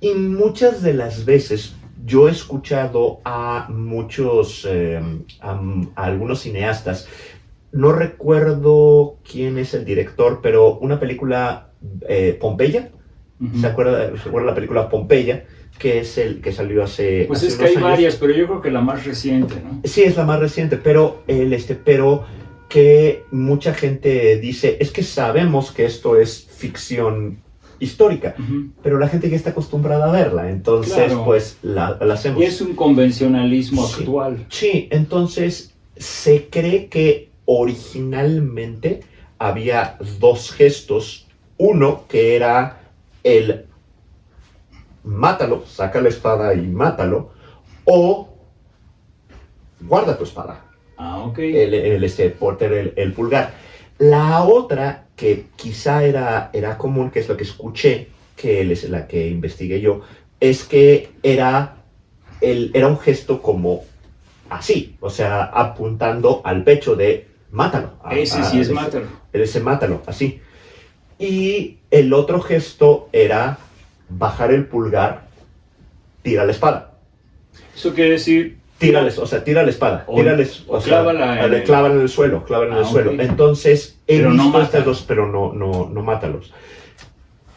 Y muchas de las veces yo he escuchado a algunos cineastas. No recuerdo quién es el director, pero una película, Pompeya, ¿se acuerda la película Pompeya? Que es el que salió hace Pues hace es que hay varias, pero yo creo que la más reciente, ¿no? Sí, es la más reciente, pero que mucha gente dice, es que sabemos que esto es ficción histórica, pero la gente ya está acostumbrada a verla, entonces Claro. pues la hacemos. Y es un convencionalismo Sí. actual. Sí, entonces se cree que originalmente había dos gestos. Uno que era el mátalo, saca la espada y mátalo, o guarda tu espada, Ah, ok. porter el pulgar. La otra, que quizá era común, que es lo que escuché, que es la que investigué yo, es que era un gesto como así, o sea, apuntando al pecho de mátalo. Ese sí es mátalo. Ese mátalo, así. Y el otro gesto era bajar el pulgar, tira la espada. Eso quiere decir... Tírales, o sea, tira la espada, tírales, o sea, clávala en el suelo, clávala en el suelo. Okay. Entonces, he pero visto no estas dos, pero no mátalos.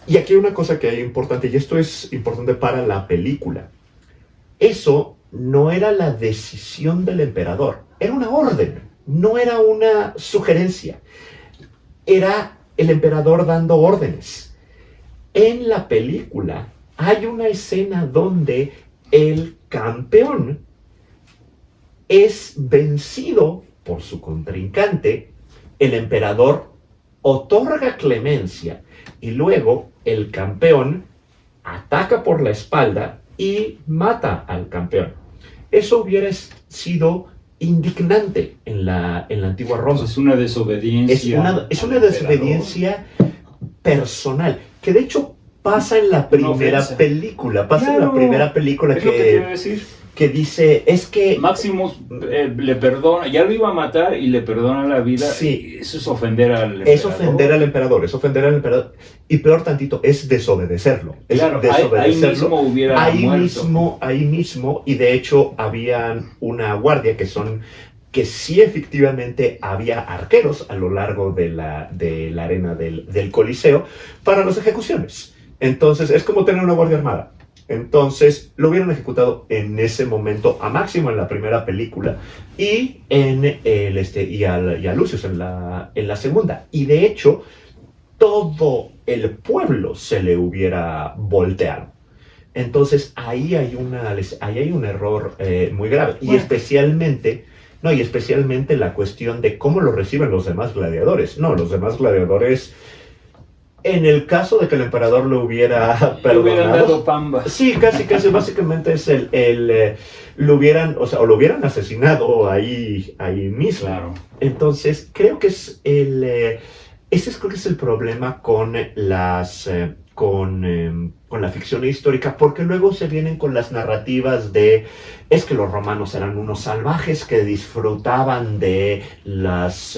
Y aquí hay una cosa que es importante, y esto es importante para la película. Eso no era la decisión del emperador, era una orden, no era una sugerencia. Era el emperador dando órdenes. En la película hay una escena donde el campeón es vencido por su contrincante, el emperador otorga clemencia y luego el campeón ataca por la espalda y mata al campeón. Eso hubiera sido indignante en la antigua Roma. Es una desobediencia. Es una desobediencia personal, que de hecho pasa en la primera película. Pasa en la primera película es lo que te iba a decir. Que dice, es que... Maximus le perdona, ya lo iba a matar y le perdona la vida. Sí. Eso es ofender al emperador. Es ofender al emperador, es ofender al emperador. Y peor tantito, es desobedecerlo. Claro, ahí mismo hubiera muerto. Ahí mismo, y de hecho habían una guardia que sí efectivamente había arqueros a lo largo de la arena del Coliseo para las ejecuciones. Entonces, es como tener una guardia armada. Entonces, lo hubieran ejecutado en ese momento a Máximo en la primera película y a Lucius en la segunda. Y de hecho, todo el pueblo se le hubiera volteado. Entonces, ahí hay un error muy grave. Y especialmente la cuestión de cómo lo reciben los demás gladiadores. No, los demás gladiadores... En el caso de que el emperador lo hubiera perdonado... Le hubieran dado pamba. Sí, casi, básicamente es lo hubieran asesinado ahí mismo. Claro. Entonces, creo que es ese creo que es el problema con la ficción histórica, porque luego se vienen con las narrativas es que los romanos eran unos salvajes que disfrutaban de los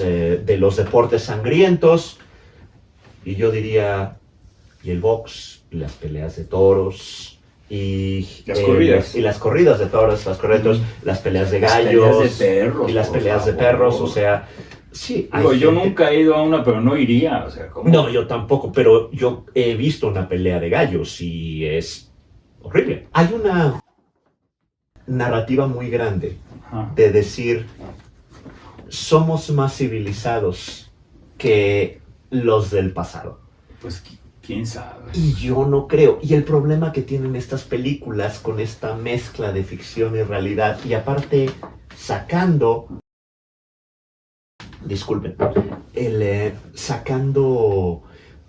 deportes sangrientos. Y yo diría, y el box, y las peleas de toros, y las corridas. Y las corridas de toros, las peleas de gallos, las peleas de perros, y las peleas de perros, o sea, sí. Yo nunca he ido a una, pero no iría, o sea, ¿cómo? No, yo tampoco, pero yo he visto una pelea de gallos y es horrible. Hay una narrativa muy grande de decir, somos más civilizados que los del pasado. Pues quién sabe. Y yo no creo. Y el problema que tienen estas películas con esta mezcla de ficción y realidad, y aparte sacando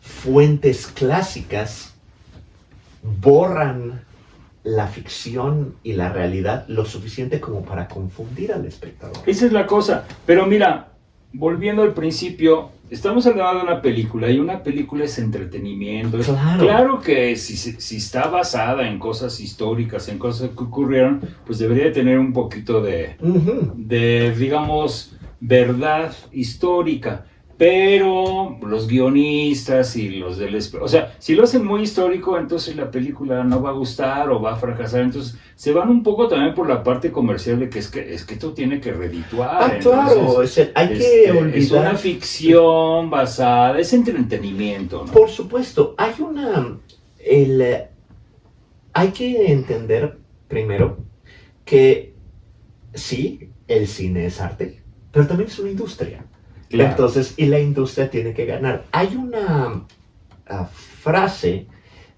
fuentes clásicas, borran la ficción y la realidad lo suficiente como para confundir al espectador. Esa es la cosa. Pero mira, volviendo al principio, estamos hablando de una película y una película es entretenimiento. Claro que si está basada en cosas históricas, en cosas que ocurrieron, pues debería tener un poquito de digamos, verdad histórica. Pero los guionistas y los o sea, si lo hacen muy histórico, entonces la película no va a gustar o va a fracasar. Entonces se van un poco también por la parte comercial de que es que esto tiene que redituar. Claro, hay que olvidar. Es una ficción basada, es entretenimiento, ¿no? Por supuesto, hay que entender primero que sí, el cine es arte, pero también es una industria. Claro. Entonces, y la industria tiene que ganar. Hay una frase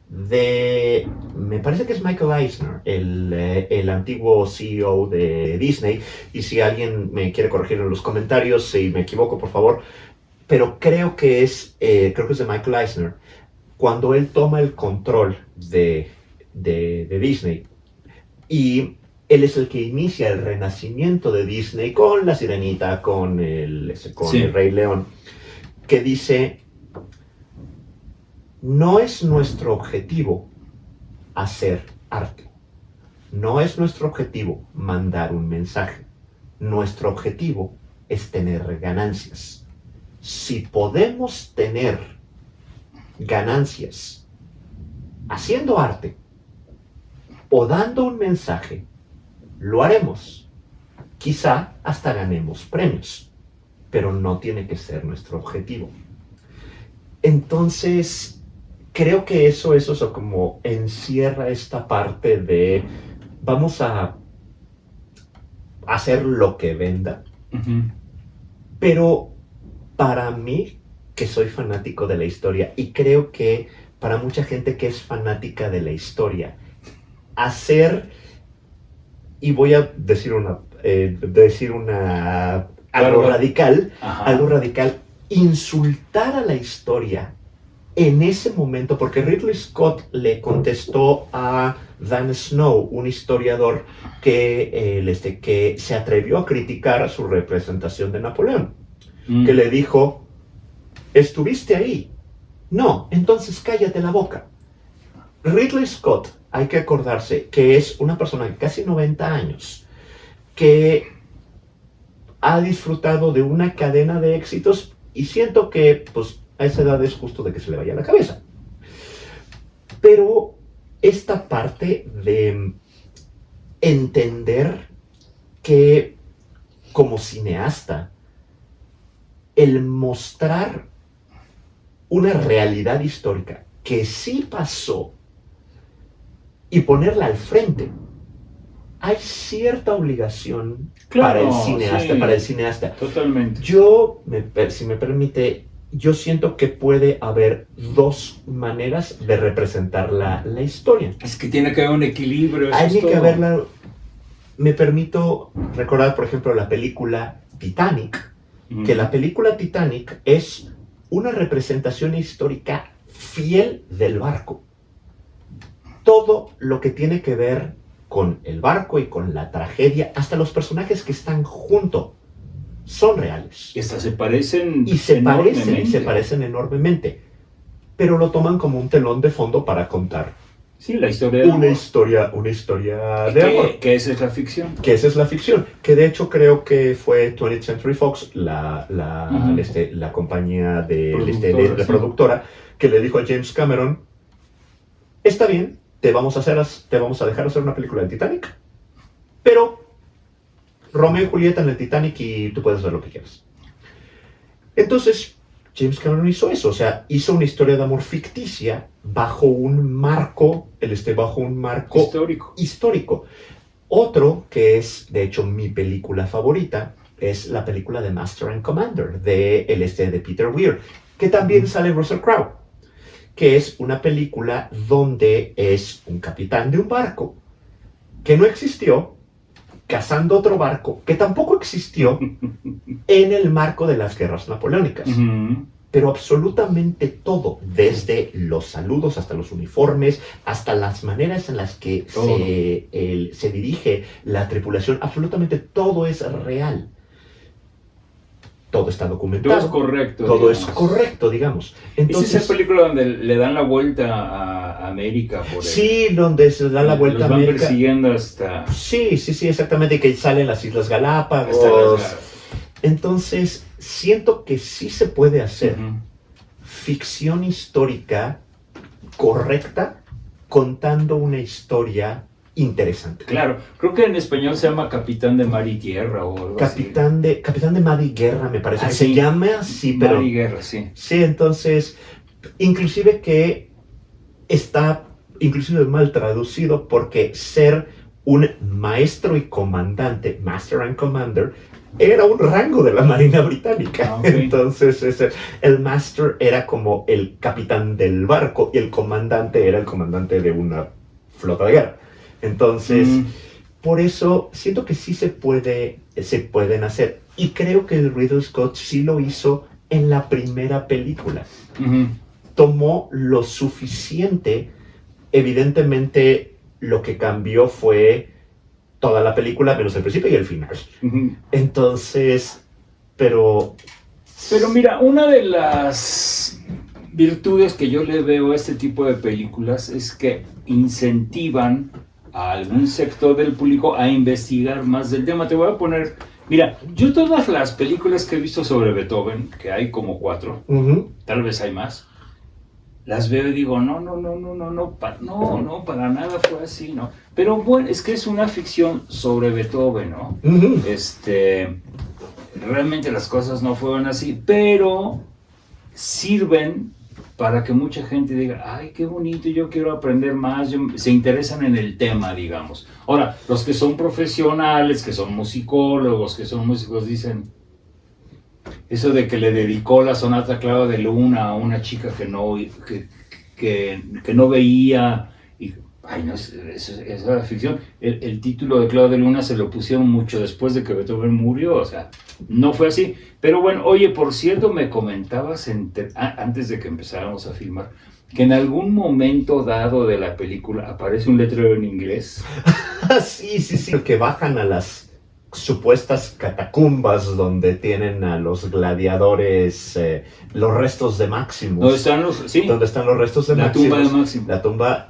me parece que es Michael Eisner, el antiguo CEO de Disney, y si alguien me quiere corregir en los comentarios, si me equivoco, por favor, pero creo que es de Michael Eisner, cuando él toma el control de Disney, y él es el que inicia el renacimiento de Disney con La Sirenita, con el Rey León, que dice: no es nuestro objetivo hacer arte. No es nuestro objetivo mandar un mensaje. Nuestro objetivo es tener ganancias. Si podemos tener ganancias haciendo arte o dando un mensaje, lo haremos. Quizá hasta ganemos premios, pero no tiene que ser nuestro objetivo. Entonces, creo que eso como encierra esta parte de vamos a hacer lo que venda. Pero para mí, que soy fanático de la historia, y creo que para mucha gente que es fanática de la historia, y voy a decir algo radical, insultar a la historia en ese momento, porque Ridley Scott le contestó a Dan Snow, un historiador que se atrevió a criticar su representación de Napoleón, que le dijo: ¿estuviste ahí? No, entonces cállate la boca. Ridley Scott, hay que acordarse que es una persona de casi 90 años, que ha disfrutado de una cadena de éxitos, y siento que, pues, a esa edad es justo de que se le vaya la cabeza. Pero esta parte de entender que, como cineasta, el mostrar una realidad histórica que sí pasó y ponerla al frente, hay cierta obligación para el cineasta. Totalmente. Si me permite, yo siento que puede haber dos maneras de representar la historia. Es que tiene que haber un equilibrio. Hay que haberla. Me permito recordar, por ejemplo, la película Titanic, que la película Titanic es una representación histórica fiel del barco. Todo lo que tiene que ver con el barco y con la tragedia, hasta los personajes que están juntos, son reales. Y hasta se parecen enormemente. Pero lo toman como un telón de fondo para contar la historia de una historia de amor. Que esa es la ficción. Que de hecho creo que fue 20th Century Fox, la compañía de productora, que le dijo a James Cameron: está bien, te vamos a dejar hacer una película de Titanic, pero Romeo y Julieta en el Titanic y tú puedes hacer lo que quieras. Entonces, James Cameron hizo eso, o sea, hizo una historia de amor ficticia bajo un marco histórico. Otro, que es, de hecho, mi película favorita, es la película de Master and Commander, de Peter Weir, que también sale Russell Crowe, que es una película donde es un capitán de un barco que no existió, cazando otro barco que tampoco existió en el marco de las guerras napoleónicas. Pero absolutamente todo, desde los saludos hasta los uniformes, hasta las maneras en las que se dirige la tripulación, absolutamente todo es real. Todo está documentado. Todo es correcto, digamos. Entonces, ¿es esa película donde le dan la vuelta a América? Donde se da la vuelta a América. Los van persiguiendo hasta... Sí, exactamente, que salen las Islas Galápagos. Entonces, siento que sí se puede hacer ficción histórica correcta, contando una historia interesante. Claro, creo que en español se llama Capitán de Mar y Guerra o algo Capitán de Mar y Guerra, me parece. Se llama así, pero... Mar y Guerra, sí. Sí, entonces, inclusive que está mal traducido, porque ser un maestro y comandante, Master and Commander, era un rango de la Marina Británica. Okay. Entonces, el master era como el capitán del barco y el comandante era el comandante de una flota de guerra. Entonces, por eso siento que sí se pueden hacer. Y creo que el Ridley Scott sí lo hizo en la primera película. Tomó lo suficiente. Evidentemente, lo que cambió fue toda la película, menos el principio y el final. Entonces, pero mira, una de las virtudes que yo le veo a este tipo de películas es que incentivan a algún sector del público a investigar más del tema. Te voy a poner, mira, yo todas las películas que he visto sobre Beethoven, que hay como 4, tal vez hay más, las veo y digo, no, para nada fue así, ¿no? Pero bueno, es que es una ficción sobre Beethoven, ¿no? Realmente las cosas no fueron así, pero sirven para que mucha gente diga, ay, qué bonito, yo quiero aprender más, se interesan en el tema, digamos. Ahora, los que son profesionales, que son musicólogos, que son músicos, dicen, eso de que le dedicó la sonata Clave de Luna a una chica que no veía, y, ay, no, es la ficción. El título de Clave de Luna se lo pusieron mucho después de que Beethoven murió, o sea, no fue así. Pero bueno, oye, por cierto, me comentabas antes de que empezáramos a filmar, que en algún momento dado de la película aparece un letrero en inglés. Sí, que bajan a las supuestas catacumbas donde tienen a los gladiadores, los restos de Maximus. Donde están los restos de Maximus. La tumba de Maximus. La tumba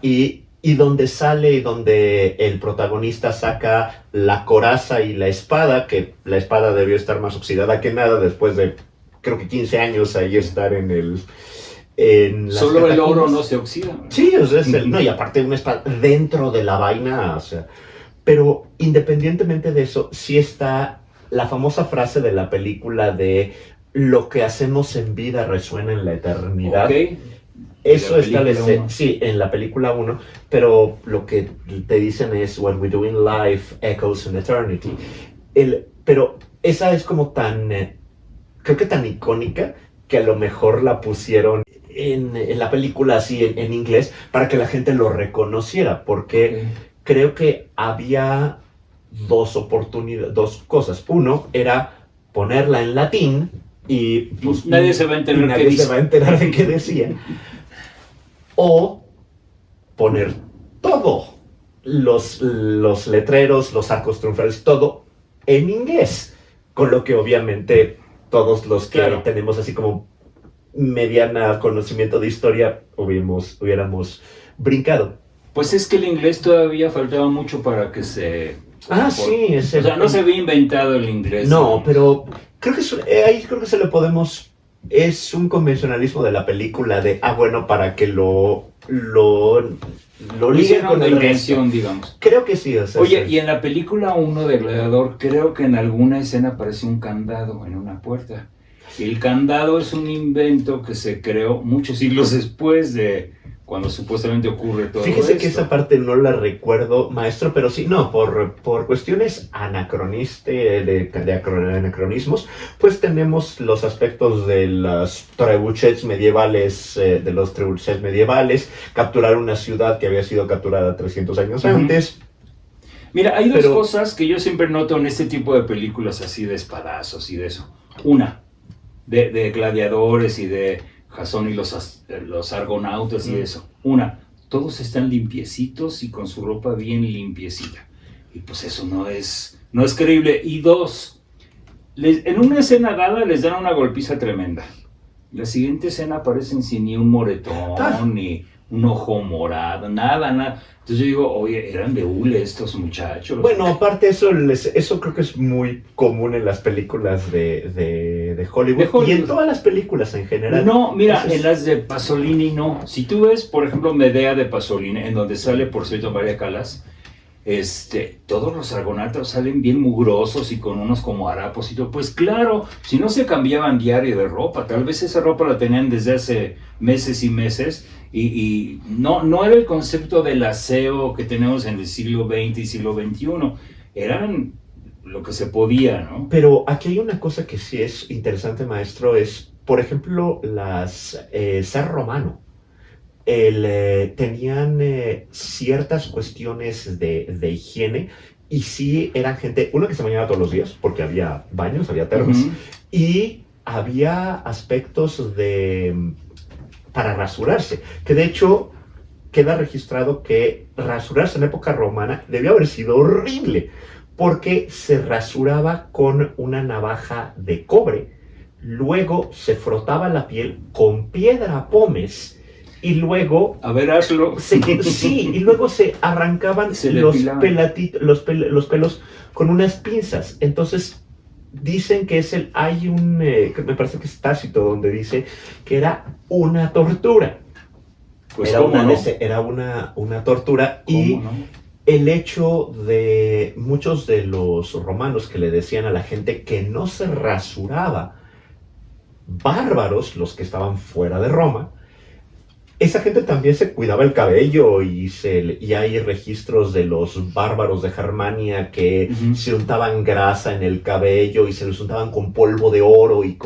y donde sale y donde el protagonista saca la coraza y la espada, que la espada debió estar más oxidada que nada después de, creo que 15 años ahí estar en las Solo catacumbas. El oro no se oxida. Sí, o sea, no, y aparte una espada dentro de la vaina, o sea. Pero independientemente de eso, sí está la famosa frase de la película de lo que hacemos en vida resuena en la eternidad. Okay. Eso establece, sí, en la película 1, pero lo que te dicen es what we do in life echoes in eternity. Pero esa es como tan, creo que tan icónica, que a lo mejor la pusieron en la película así en inglés para que la gente lo reconociera, porque creo que había dos cosas. Uno era ponerla en latín y pues, nadie se va a enterar de qué decía. O poner todo, los letreros, los arcos triunfales, todo en inglés, con lo que obviamente todos los que tenemos así como mediana conocimiento de historia hubiéramos brincado. Pues es que el inglés todavía faltaba mucho para que se... sí. O sea, no se había inventado el inglés. No, pero creo que ahí creo que se le podemos... Es un convencionalismo de la película de, bueno, para que lo liguen con el resto, digamos. Creo que sí. O sea, oye, y en la película 1 de Gladiador, creo que en alguna escena aparece un candado en una puerta. Y el candado es un invento que se creó muchos siglos después de cuando supuestamente ocurre todo esto. Fíjese que esa parte no la recuerdo, maestro, pero sí, no, por cuestiones de anacronismos, pues tenemos los aspectos de los trebuchets medievales, capturar una ciudad que había sido capturada 300 años antes. Mira, hay dos cosas que yo siempre noto en este tipo de películas así de espadazos y de eso. Una, de gladiadores y de Jasón y los argonautas y eso. Una, todos están limpiecitos y con su ropa bien limpiecita. Y pues eso no es creíble. Y dos, en una escena dada les dan una golpiza tremenda. La siguiente escena aparecen sin ni un moretón, ni un ojo morado, nada. Entonces yo digo, oye, eran de hule estos muchachos. Bueno, aparte eso creo que es muy común en las películas de Hollywood. Y en todas las películas en general. No, mira, en las de Pasolini no. Si tú ves, por ejemplo, Medea de Pasolini, en donde sale, por cierto, María Callas, todos los argonautas salen bien mugrosos y con unos como harapos y todo. Pues claro, si no se cambiaban diario de ropa, tal vez esa ropa la tenían desde hace meses y meses. Y no era el concepto del aseo que tenemos en el siglo XX y siglo XXI. Eran lo que se podía, ¿no? Pero aquí hay una cosa que sí es interesante, maestro, es, por ejemplo, ser romano. Tenían ciertas cuestiones de higiene y sí eran gente, uno que se bañaba todos los días, porque había baños, había termas, y había aspectos para rasurarse, que de hecho queda registrado que rasurarse en época romana debió haber sido horrible, porque se rasuraba con una navaja de cobre, luego se frotaba la piel con piedra pómez y luego... A ver, hazlo. Sí, y luego se arrancaban los pelos con unas pinzas. Entonces dicen que que me parece que es Tácito, donde dice que era una tortura. Pues Era una tortura y no? el hecho de muchos de los romanos que le decían a la gente que no se rasuraba, bárbaros los que estaban fuera de Roma, esa gente también se cuidaba el cabello y hay registros de los bárbaros de Germania que se untaban grasa en el cabello y se los untaban con polvo de oro y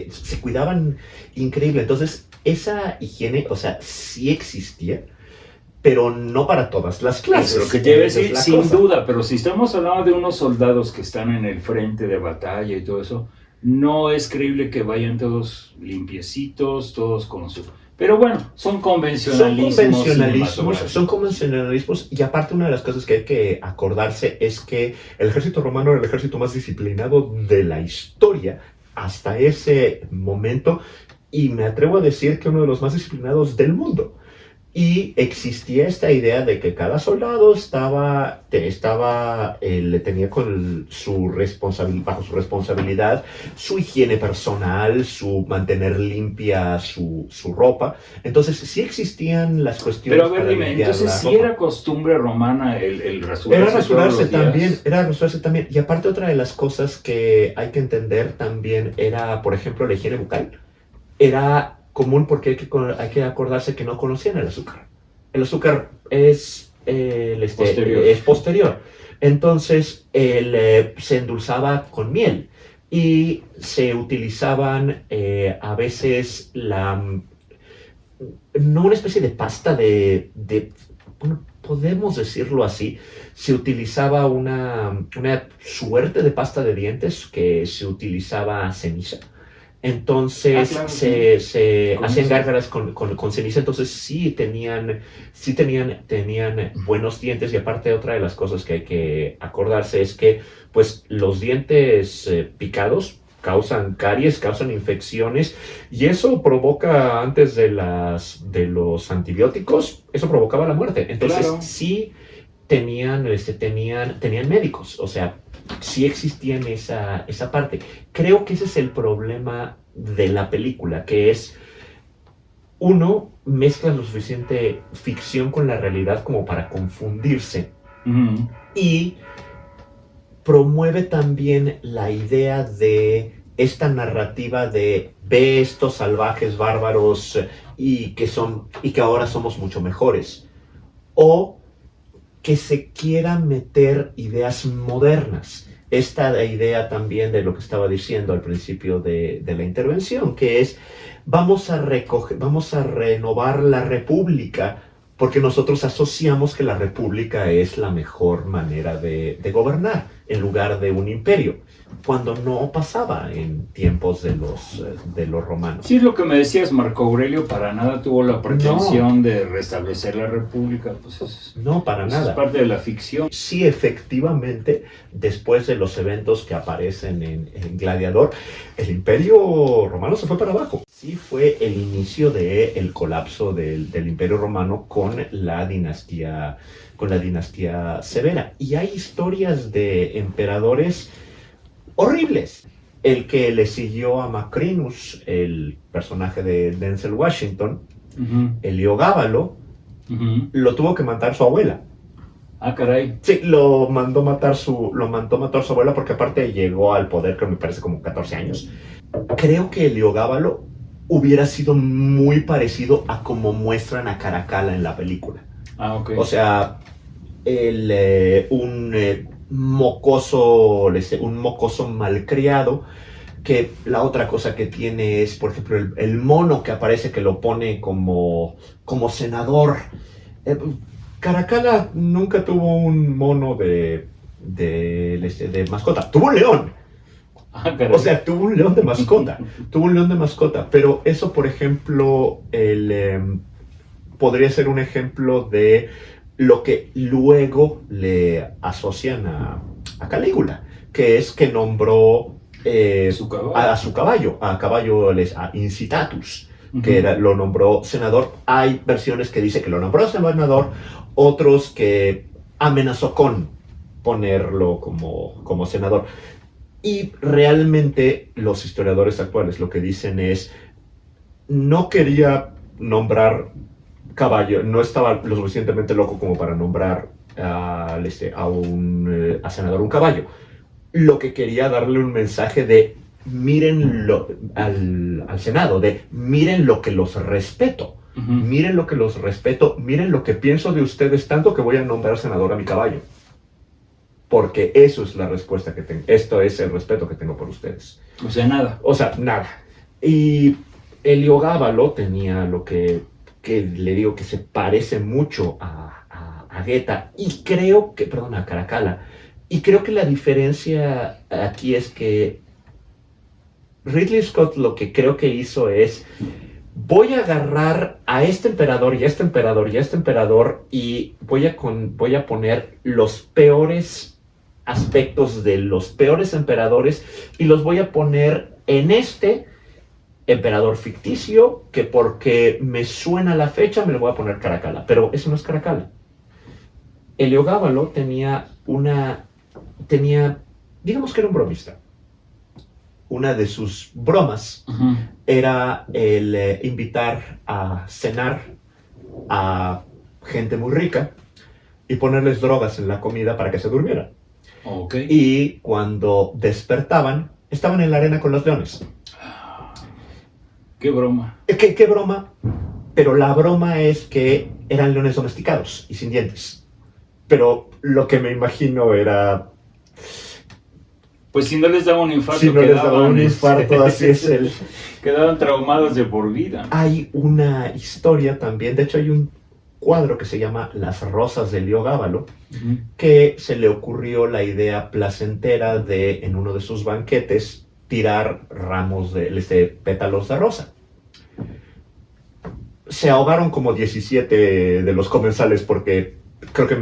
se cuidaban increíble. Entonces, esa higiene, o sea, sí existía, pero no para todas las clases. Lo que te iba a decir, sin duda, pero si estamos hablando de unos soldados que están en el frente de batalla y todo eso, no es creíble que vayan todos limpiecitos, todos con su... Pero bueno, son convencionalismos y aparte una de las cosas que hay que acordarse es que el ejército romano era el ejército más disciplinado de la historia hasta ese momento y me atrevo a decir que uno de los más disciplinados del mundo. Y existía esta idea de que cada soldado le tenía bajo su responsabilidad su higiene personal, su mantener limpia su ropa. Entonces sí existían las cuestiones. Pero a ver, dime, entonces sí era costumbre romana el rasurarse. Era rasurarse también. Y aparte otra de las cosas que hay que entender también era, por ejemplo, la higiene bucal. Era común porque hay que acordarse que no conocían el azúcar. El azúcar es posterior. Entonces, se endulzaba con miel y se utilizaban a veces no una especie de pasta bueno, podemos decirlo así, se utilizaba una suerte de pasta de dientes que se utilizaba ceniza. Entonces se hacían gárgaras con ceniza, entonces sí tenían buenos dientes y aparte otra de las cosas que hay que acordarse es que pues los dientes picados causan caries, causan infecciones y eso provoca antes de los antibióticos, eso provocaba la muerte. Entonces sí tenían médicos, o sea, sí existía en esa parte. Creo que ese es el problema de la película, que es, uno, mezcla lo suficiente ficción con la realidad como para confundirse y promueve también la idea de esta narrativa de ve estos salvajes bárbaros y que ahora somos mucho mejores. O que se quiera meter ideas modernas. Esta idea también de lo que estaba diciendo al principio de la intervención, que es vamos a renovar la república porque nosotros asociamos que la república es la mejor manera de gobernar en lugar de un imperio, cuando no pasaba en tiempos de los romanos. Sí, es lo que me decías, Marco Aurelio para nada tuvo la pretensión de restablecer la república. Pues no, para nada. Es parte de la ficción. Sí, efectivamente, después de los eventos que aparecen en Gladiador, el imperio romano se fue para abajo. Sí fue el inicio del colapso del imperio romano con la dinastía Severa. Y hay historias de emperadores horribles. El que le siguió a Macrinus, el personaje de Denzel Washington, Heliogábalo, lo tuvo que matar su abuela. Ah, caray. Sí, lo mandó matar su abuela porque aparte llegó al poder, creo que me parece como 14 años. Creo que Heliogábalo hubiera sido muy parecido a como muestran a Caracalla en la película. Ah, ok. O sea, un mocoso, un mocoso malcriado, que la otra cosa que tiene es, por ejemplo, el mono que aparece, que lo pone como senador. Caracalla nunca tuvo un mono de mascota. Tuvo un león. O sea, tuvo un león de mascota. Tuvo un león de mascota. Pero eso, por ejemplo, podría ser un ejemplo de lo que luego le asocian a Calígula, que es que nombró a su caballo, a Incitatus, que lo nombró senador. Hay versiones que dicen que lo nombró senador, otros que amenazó con ponerlo como senador. Y realmente los historiadores actuales lo que dicen es, no quería nombrar caballo, no estaba lo suficientemente loco como para nombrar a senador un caballo. Lo que quería darle un mensaje de miren al Senado, de miren lo que los respeto, miren lo que los respeto, miren lo que pienso de ustedes, tanto que voy a nombrar senador a mi caballo. Porque eso es la respuesta que tengo. Esto es el respeto que tengo por ustedes. O sea, nada. O sea, nada. Y Heliogábalo tenía lo que le digo que se parece mucho a Geta, y creo que, perdón, a Caracalla. Y creo que la diferencia aquí es que Ridley Scott lo que creo que hizo es, voy a agarrar a este emperador y a este emperador y a este emperador y voy a poner los peores aspectos de los peores emperadores y los voy a poner en este emperador ficticio, que porque me suena la fecha me lo voy a poner Caracalla, pero eso no es Caracalla. Heliogábalo tenía, digamos que era un bromista. Una de sus bromas era el invitar a cenar a gente muy rica y ponerles drogas en la comida para que se durmieran. Okay. Y cuando despertaban, estaban en la arena con los leones. ¡Qué broma! ¿Qué broma? Pero la broma es que eran leones domesticados y sin dientes. Pero lo que me imagino era... Pues si no les daba un infarto, si no les daba un infarto, así es el... Quedaban traumados de por vida. Hay una historia también, de hecho hay un cuadro que se llama Las Rosas de Heliogábalo, que se le ocurrió la idea placentera de, en uno de sus banquetes, tirar ramos de pétalos de rosa. Se ahogaron como 17 de los comensales porque creo que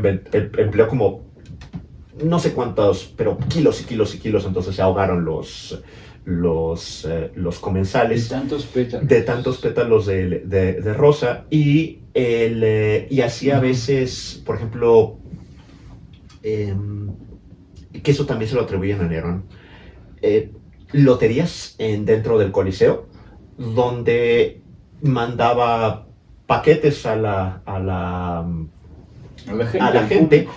empleó como no sé cuántos, pero kilos y kilos y kilos, entonces se ahogaron los comensales. De tantos pétalos de rosa. Y así a veces, por ejemplo, que eso también se lo atribuyen a Nerón, loterías dentro del Coliseo, donde mandaba paquetes a la gente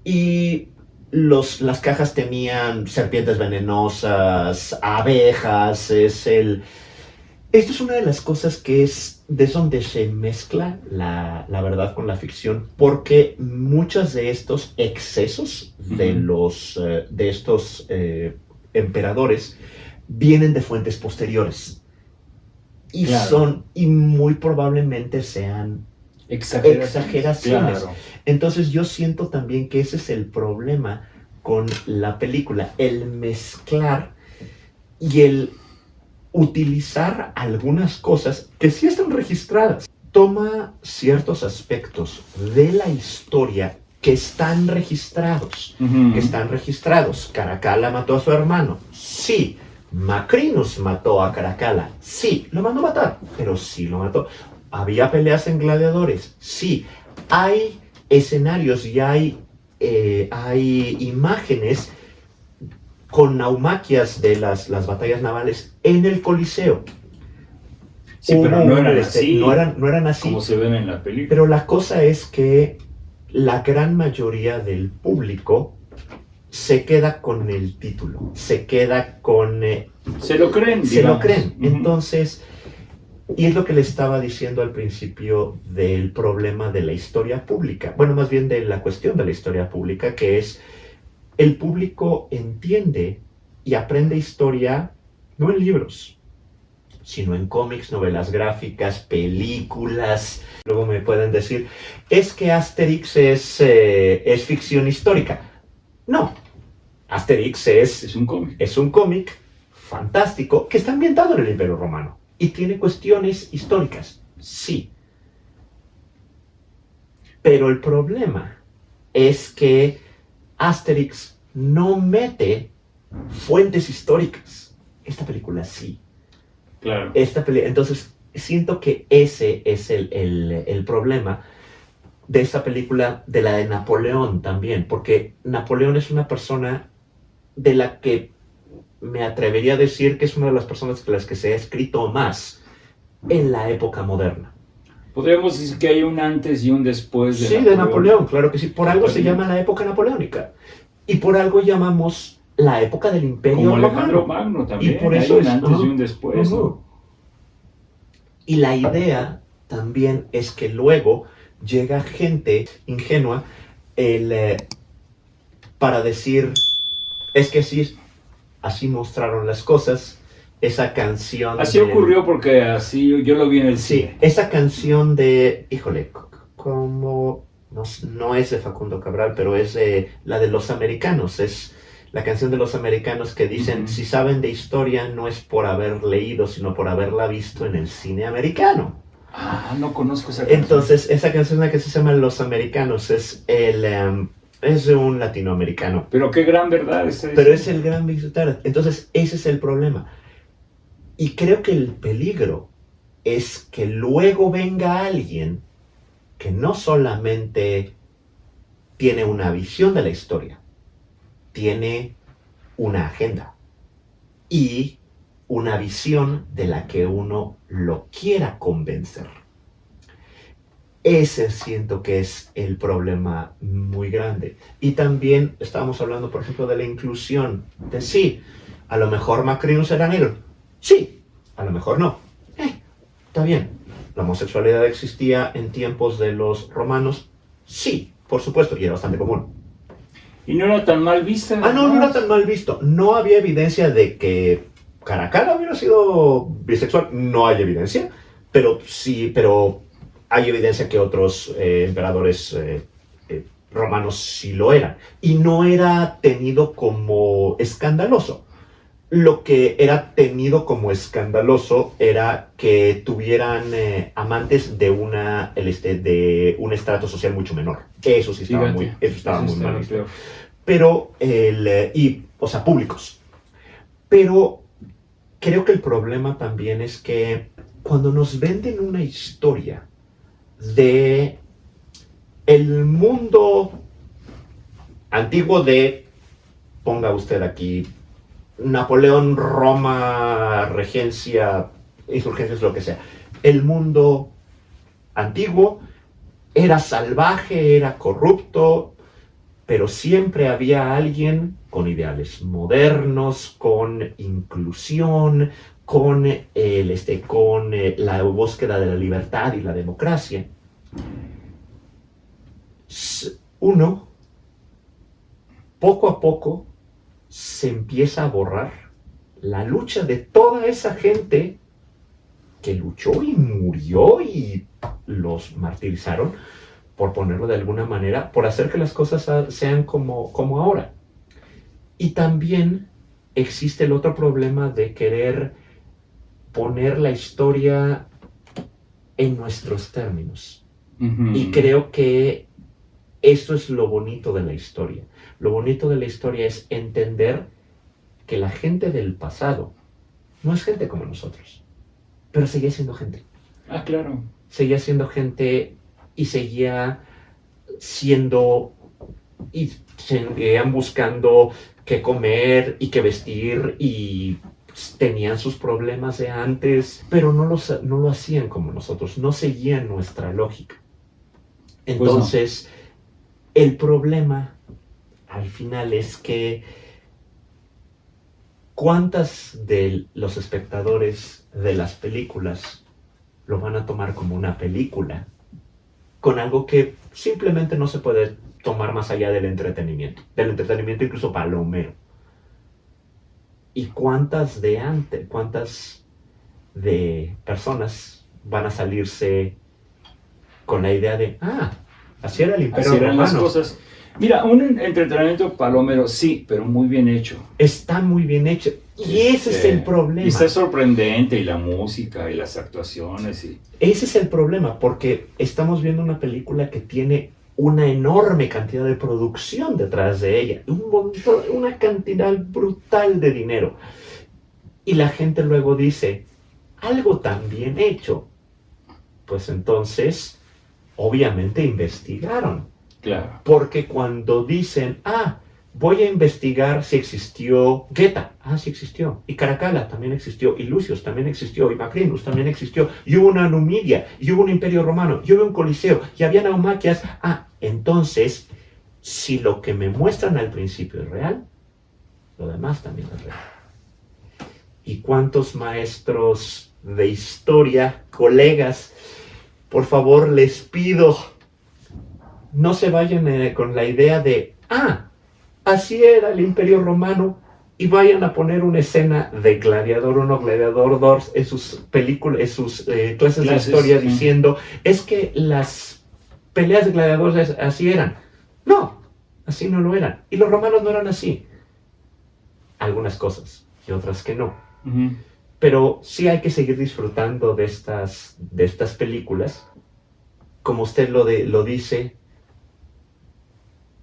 y las cajas tenían serpientes venenosas, abejas. Esto es una de las cosas que es de donde se mezcla la verdad con la ficción, porque muchos de estos excesos de estos emperadores vienen de fuentes posteriores y y muy probablemente sean exageraciones. Claro. Entonces yo siento también que ese es el problema con la película, el mezclar y el utilizar algunas cosas que sí están registradas. Toma ciertos aspectos de la historia que están registrados, Caracalla mató a su hermano, sí. Macrinus mató a Caracalla, sí. Lo mandó a matar, pero sí lo mató. Había peleas en gladiadores, sí. Hay escenarios y hay imágenes con naumaquias de las batallas navales en el Coliseo. Sí, pero no eran así. No eran así. Como se ven en la película. Pero la cosa es que la gran mayoría del público se queda con el título, se queda con... se lo creen, Se lo creen. Entonces, y es lo que le estaba diciendo al principio del problema de la historia pública. Bueno, más bien de la cuestión de la historia pública, que es el público entiende y aprende historia no en libros, sino en cómics, novelas gráficas, películas. Luego me pueden decir, es que Asterix es ficción histórica. No, Asterix Es un cómic. es un cómic fantástico que está ambientado en el Imperio Romano y tiene cuestiones históricas, sí. Pero el problema es que Asterix no mete fuentes históricas. Esta película sí. Claro. Entonces, siento que ese es el problema de esta película, de la de Napoleón también, porque Napoleón es una persona de la que me atrevería a decir que es una de las personas de las que se ha escrito más en la época moderna. Podríamos decir que hay un antes y un después de Sí, de Napoleón, claro que sí. Por algo se llama la época napoleónica. Y por algo llamamos la época del Imperio Como Romano. Alejandro Magno también. Y por hay eso un antes y un después. ¿no? Y la idea también es que luego llega gente ingenua para decir, es que sí, así mostraron las cosas. Esa canción... Así ocurrió porque así yo lo vi en el Sí, cine. esa canción de, híjole, como no es de Facundo Cabral, pero es la de Los Americanos. Es la canción de Los Americanos que dicen, si saben de historia no es por haber leído, sino por haberla visto en el cine americano. Ah, no conozco esa canción. Entonces, esa canción que se llama Los Americanos es de un latinoamericano. Pero qué gran verdad es eso. Pero es el gran visitar. Entonces, ese es el problema. Y creo que el peligro es que luego venga alguien que no solamente tiene una visión de la historia, tiene una agenda y una visión de la que uno lo quiera convencer. Ese siento que es el problema muy grande. Y también estábamos hablando, por ejemplo, de la inclusión. De sí, a lo mejor Macri será negro. Sí, a lo mejor no. Está bien. ¿La homosexualidad existía en tiempos de los romanos? Sí, por supuesto, y era bastante común. Y no era tan mal vista. No era tan mal visto. No había evidencia de que Caracalla hubiera sido bisexual. No hay evidencia. Pero sí, hay evidencia que otros emperadores romanos sí lo eran. Y no era tenido como escandaloso. Lo que era tenido como escandaloso era que tuvieran amantes de un estrato social mucho menor. Eso sí estaba muy mal visto. Pero, públicos. Pero creo que el problema también es que cuando nos venden una historia de el mundo antiguo ponga usted aquí, Napoleón, Roma, regencia, insurgencias, lo que sea. El mundo antiguo era salvaje, era corrupto, pero siempre había alguien con ideales modernos, con inclusión, con la búsqueda de la libertad y la democracia. Uno, poco a poco, se empieza a borrar la lucha de toda esa gente que luchó y murió y los martirizaron, por ponerlo de alguna manera, por hacer que las cosas sean como ahora. Y también existe el otro problema de querer poner la historia en nuestros términos. Y creo que esto es lo bonito de la historia. Lo bonito de la historia es entender que la gente del pasado no es gente como nosotros, pero seguía siendo gente. Ah, claro. Seguía siendo gente y seguía siendo y seguían buscando qué comer y qué vestir y tenían sus problemas de antes, pero no lo hacían como nosotros, no seguían nuestra lógica. Entonces, pues no. El problema al final es que ¿cuántas de los espectadores de las películas lo van a tomar como una película con algo que simplemente no se puede tomar más allá del entretenimiento incluso palomero. ¿Y cuántas de personas van a salirse con la idea de, así era el Imperio Así eran Romano? las cosas. Mira, un entretenimiento palomero, sí, pero muy bien hecho. Está muy bien hecho. Y ese es el problema. Y está sorprendente, y la música, y las actuaciones. Ese es el problema, porque estamos viendo una película que tiene una enorme cantidad de producción detrás de ella, una cantidad brutal de dinero. Y la gente luego dice, algo tan bien hecho. Pues entonces, obviamente investigaron. Claro. Porque cuando dicen, voy a investigar si existió Geta, sí existió, y Caracalla también existió, y Lucius también existió, y Macrinus también existió, y hubo una Numidia, y hubo un imperio romano, y hubo un coliseo, y había naumaquias, entonces, si lo que me muestran al principio es real, lo demás también es real. ¿Y cuántos maestros de historia, colegas, por favor les pido, no se vayan con la idea de, así era el Imperio Romano, y vayan a poner una escena de Gladiador 1, Gladiador 2 en sus películas, en sus clases de historia, diciendo, es que las peleas de gladiadores así eran. No, así no lo eran. Y los romanos no eran así. Algunas cosas, y otras que no. Uh-huh. Pero sí hay que seguir disfrutando de estas películas, como usted lo dice,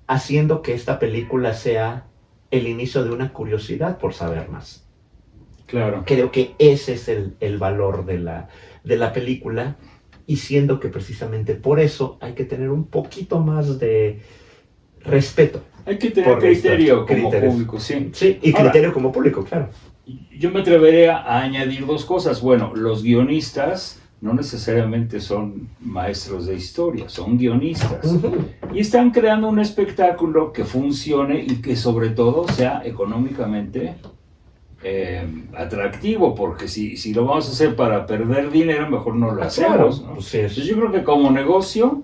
haciendo que esta película sea el inicio de una curiosidad por saber más. Claro. Creo que ese es el valor de la película, y siendo que precisamente por eso hay que tener un poquito más de respeto. Hay que tener criterio como criterios. público, sí. Sí, y criterio como público, claro. Yo me atrevería a añadir dos cosas. Bueno, los guionistas no necesariamente son maestros de historia, son guionistas. Uh-huh. Y están creando un espectáculo que funcione y que sobre todo sea económicamente atractivo, porque si lo vamos a hacer para perder dinero, mejor no lo hacemos, claro, ¿no? pues sí. Entonces yo creo que como negocio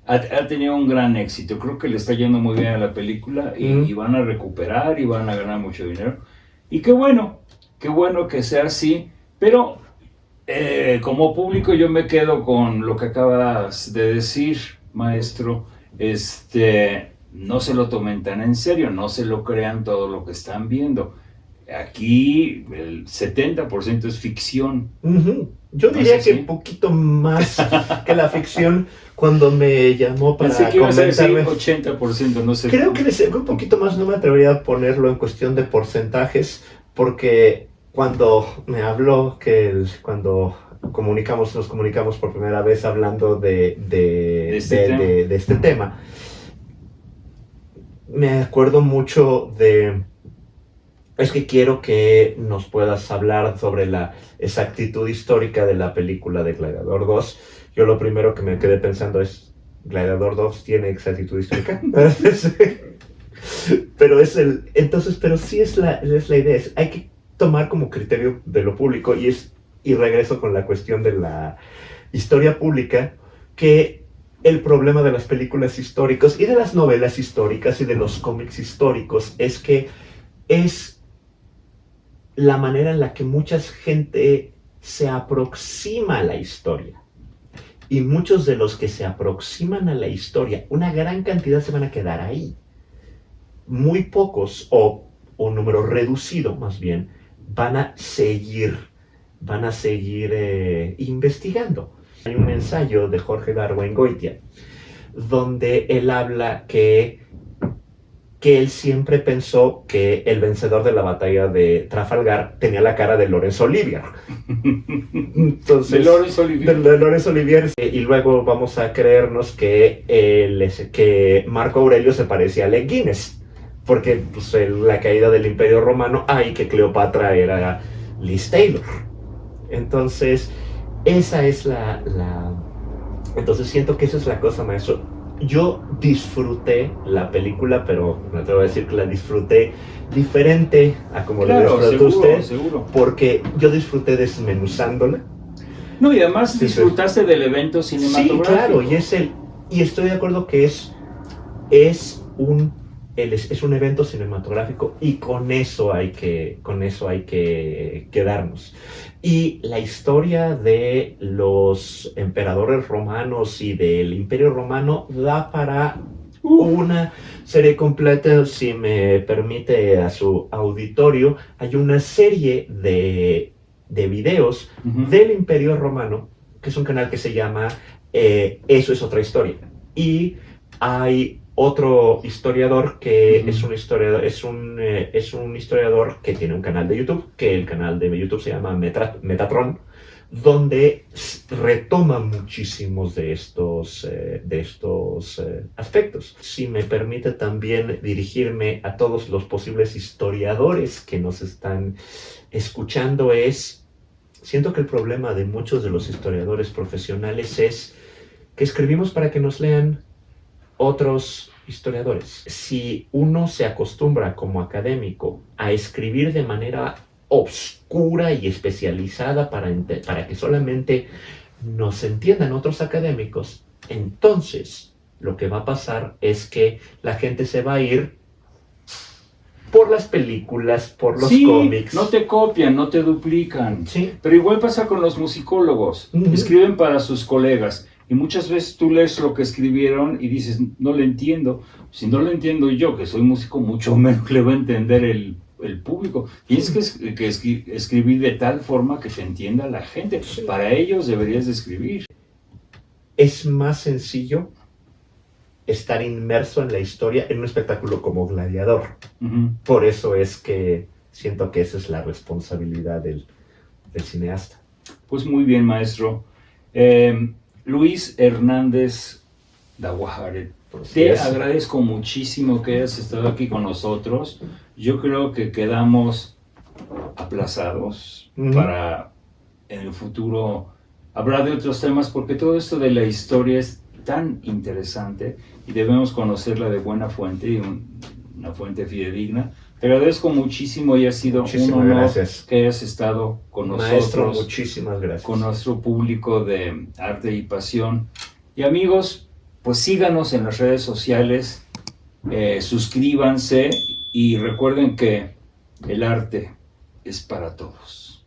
ha tenido un gran éxito. Creo que le está yendo muy bien a la película y van a recuperar y van a ganar mucho dinero. Y qué bueno que sea así, pero como público yo me quedo con lo que acabas de decir, maestro. No se lo tomen tan en serio, no se lo crean todo lo que están viendo. Aquí el 70% es ficción. Uh-huh. Yo diría que un poquito más que la ficción. Cuando me llamó para comentarme, 80%, no sé. Creo que un poquito más, no me atrevería a ponerlo en cuestión de porcentajes, porque cuando me habló cuando nos comunicamos por primera vez hablando de este tema, me acuerdo mucho es que quiero que nos puedas hablar sobre la exactitud histórica de la película de Gladiador 2. Yo lo primero que me quedé pensando es, ¿Gladiador 2 tiene exactitud histórica? Pero sí es la idea. Hay que tomar como criterio de lo público, y regreso con la cuestión de la historia pública, que el problema de las películas históricas y de las novelas históricas y de los cómics históricos es que es la manera en la que mucha gente se aproxima a la historia. Y muchos de los que se aproximan a la historia, una gran cantidad se van a quedar ahí. Muy pocos, o un número reducido más bien, van a seguir investigando. Hay un ensayo de Jorge Darwengoitia donde él habla que él siempre pensó que el vencedor de la batalla de Trafalgar tenía la cara de Laurence Olivier. Entonces, de Laurence Olivier. Y luego vamos a creernos que Marco Aurelio se parecía a Alec Guinness, porque pues, la caída del Imperio Romano, y que Cleopatra era Liz Taylor. Entonces, esa es Entonces siento que esa es la cosa, maestro. Yo disfruté la película, pero me atrevo a decir que la disfruté diferente a como lo disfrutó usted. Seguro. Porque yo disfruté desmenuzándola. No, y además disfrutaste del evento cinematográfico. Sí, claro, y estoy de acuerdo que es es es un evento cinematográfico y con eso hay que quedarnos. Y la historia de los emperadores romanos y del Imperio Romano da para una serie completa. Si me permite a su auditorio, hay una serie de videos del Imperio Romano, que es un canal que se llama Eso es otra historia. Y hay otro historiador que es un historiador que tiene un canal de YouTube, que el canal de YouTube se llama Metatron, donde retoma muchísimos de estos aspectos. Si me permite también dirigirme a todos los posibles historiadores que nos están escuchando, siento que el problema de muchos de los historiadores profesionales es que escribimos para que nos lean otros historiadores. Si uno se acostumbra como académico a escribir de manera obscura y especializada para que solamente nos entiendan otros académicos, entonces lo que va a pasar es que la gente se va a ir por las películas, por los cómics. No te copian, no te duplican. Sí. Pero igual pasa con los musicólogos. Escriben para sus colegas. Y muchas veces tú lees lo que escribieron y dices, no le entiendo. Si no lo entiendo yo, que soy músico, mucho menos le va a entender el público. Tienes que escribir de tal forma que te entienda la gente. Sí. Para ellos deberías de escribir. Es más sencillo estar inmerso en la historia en un espectáculo como Gladiador. Por eso es que siento que esa es la responsabilidad del cineasta. Pues muy bien, maestro. Luis Hernández Daguajaret, te agradezco muchísimo que hayas estado aquí con nosotros. Yo creo que quedamos aplazados para en el futuro hablar de otros temas, porque todo esto de la historia es tan interesante y debemos conocerla de buena fuente y una fuente fidedigna. Te agradezco muchísimo y ha sido un honor que hayas estado con nosotros. Maestro, muchísimas gracias. Con nuestro público de Arte y Pasión. Y amigos, pues síganos en las redes sociales, suscríbanse y recuerden que el arte es para todos.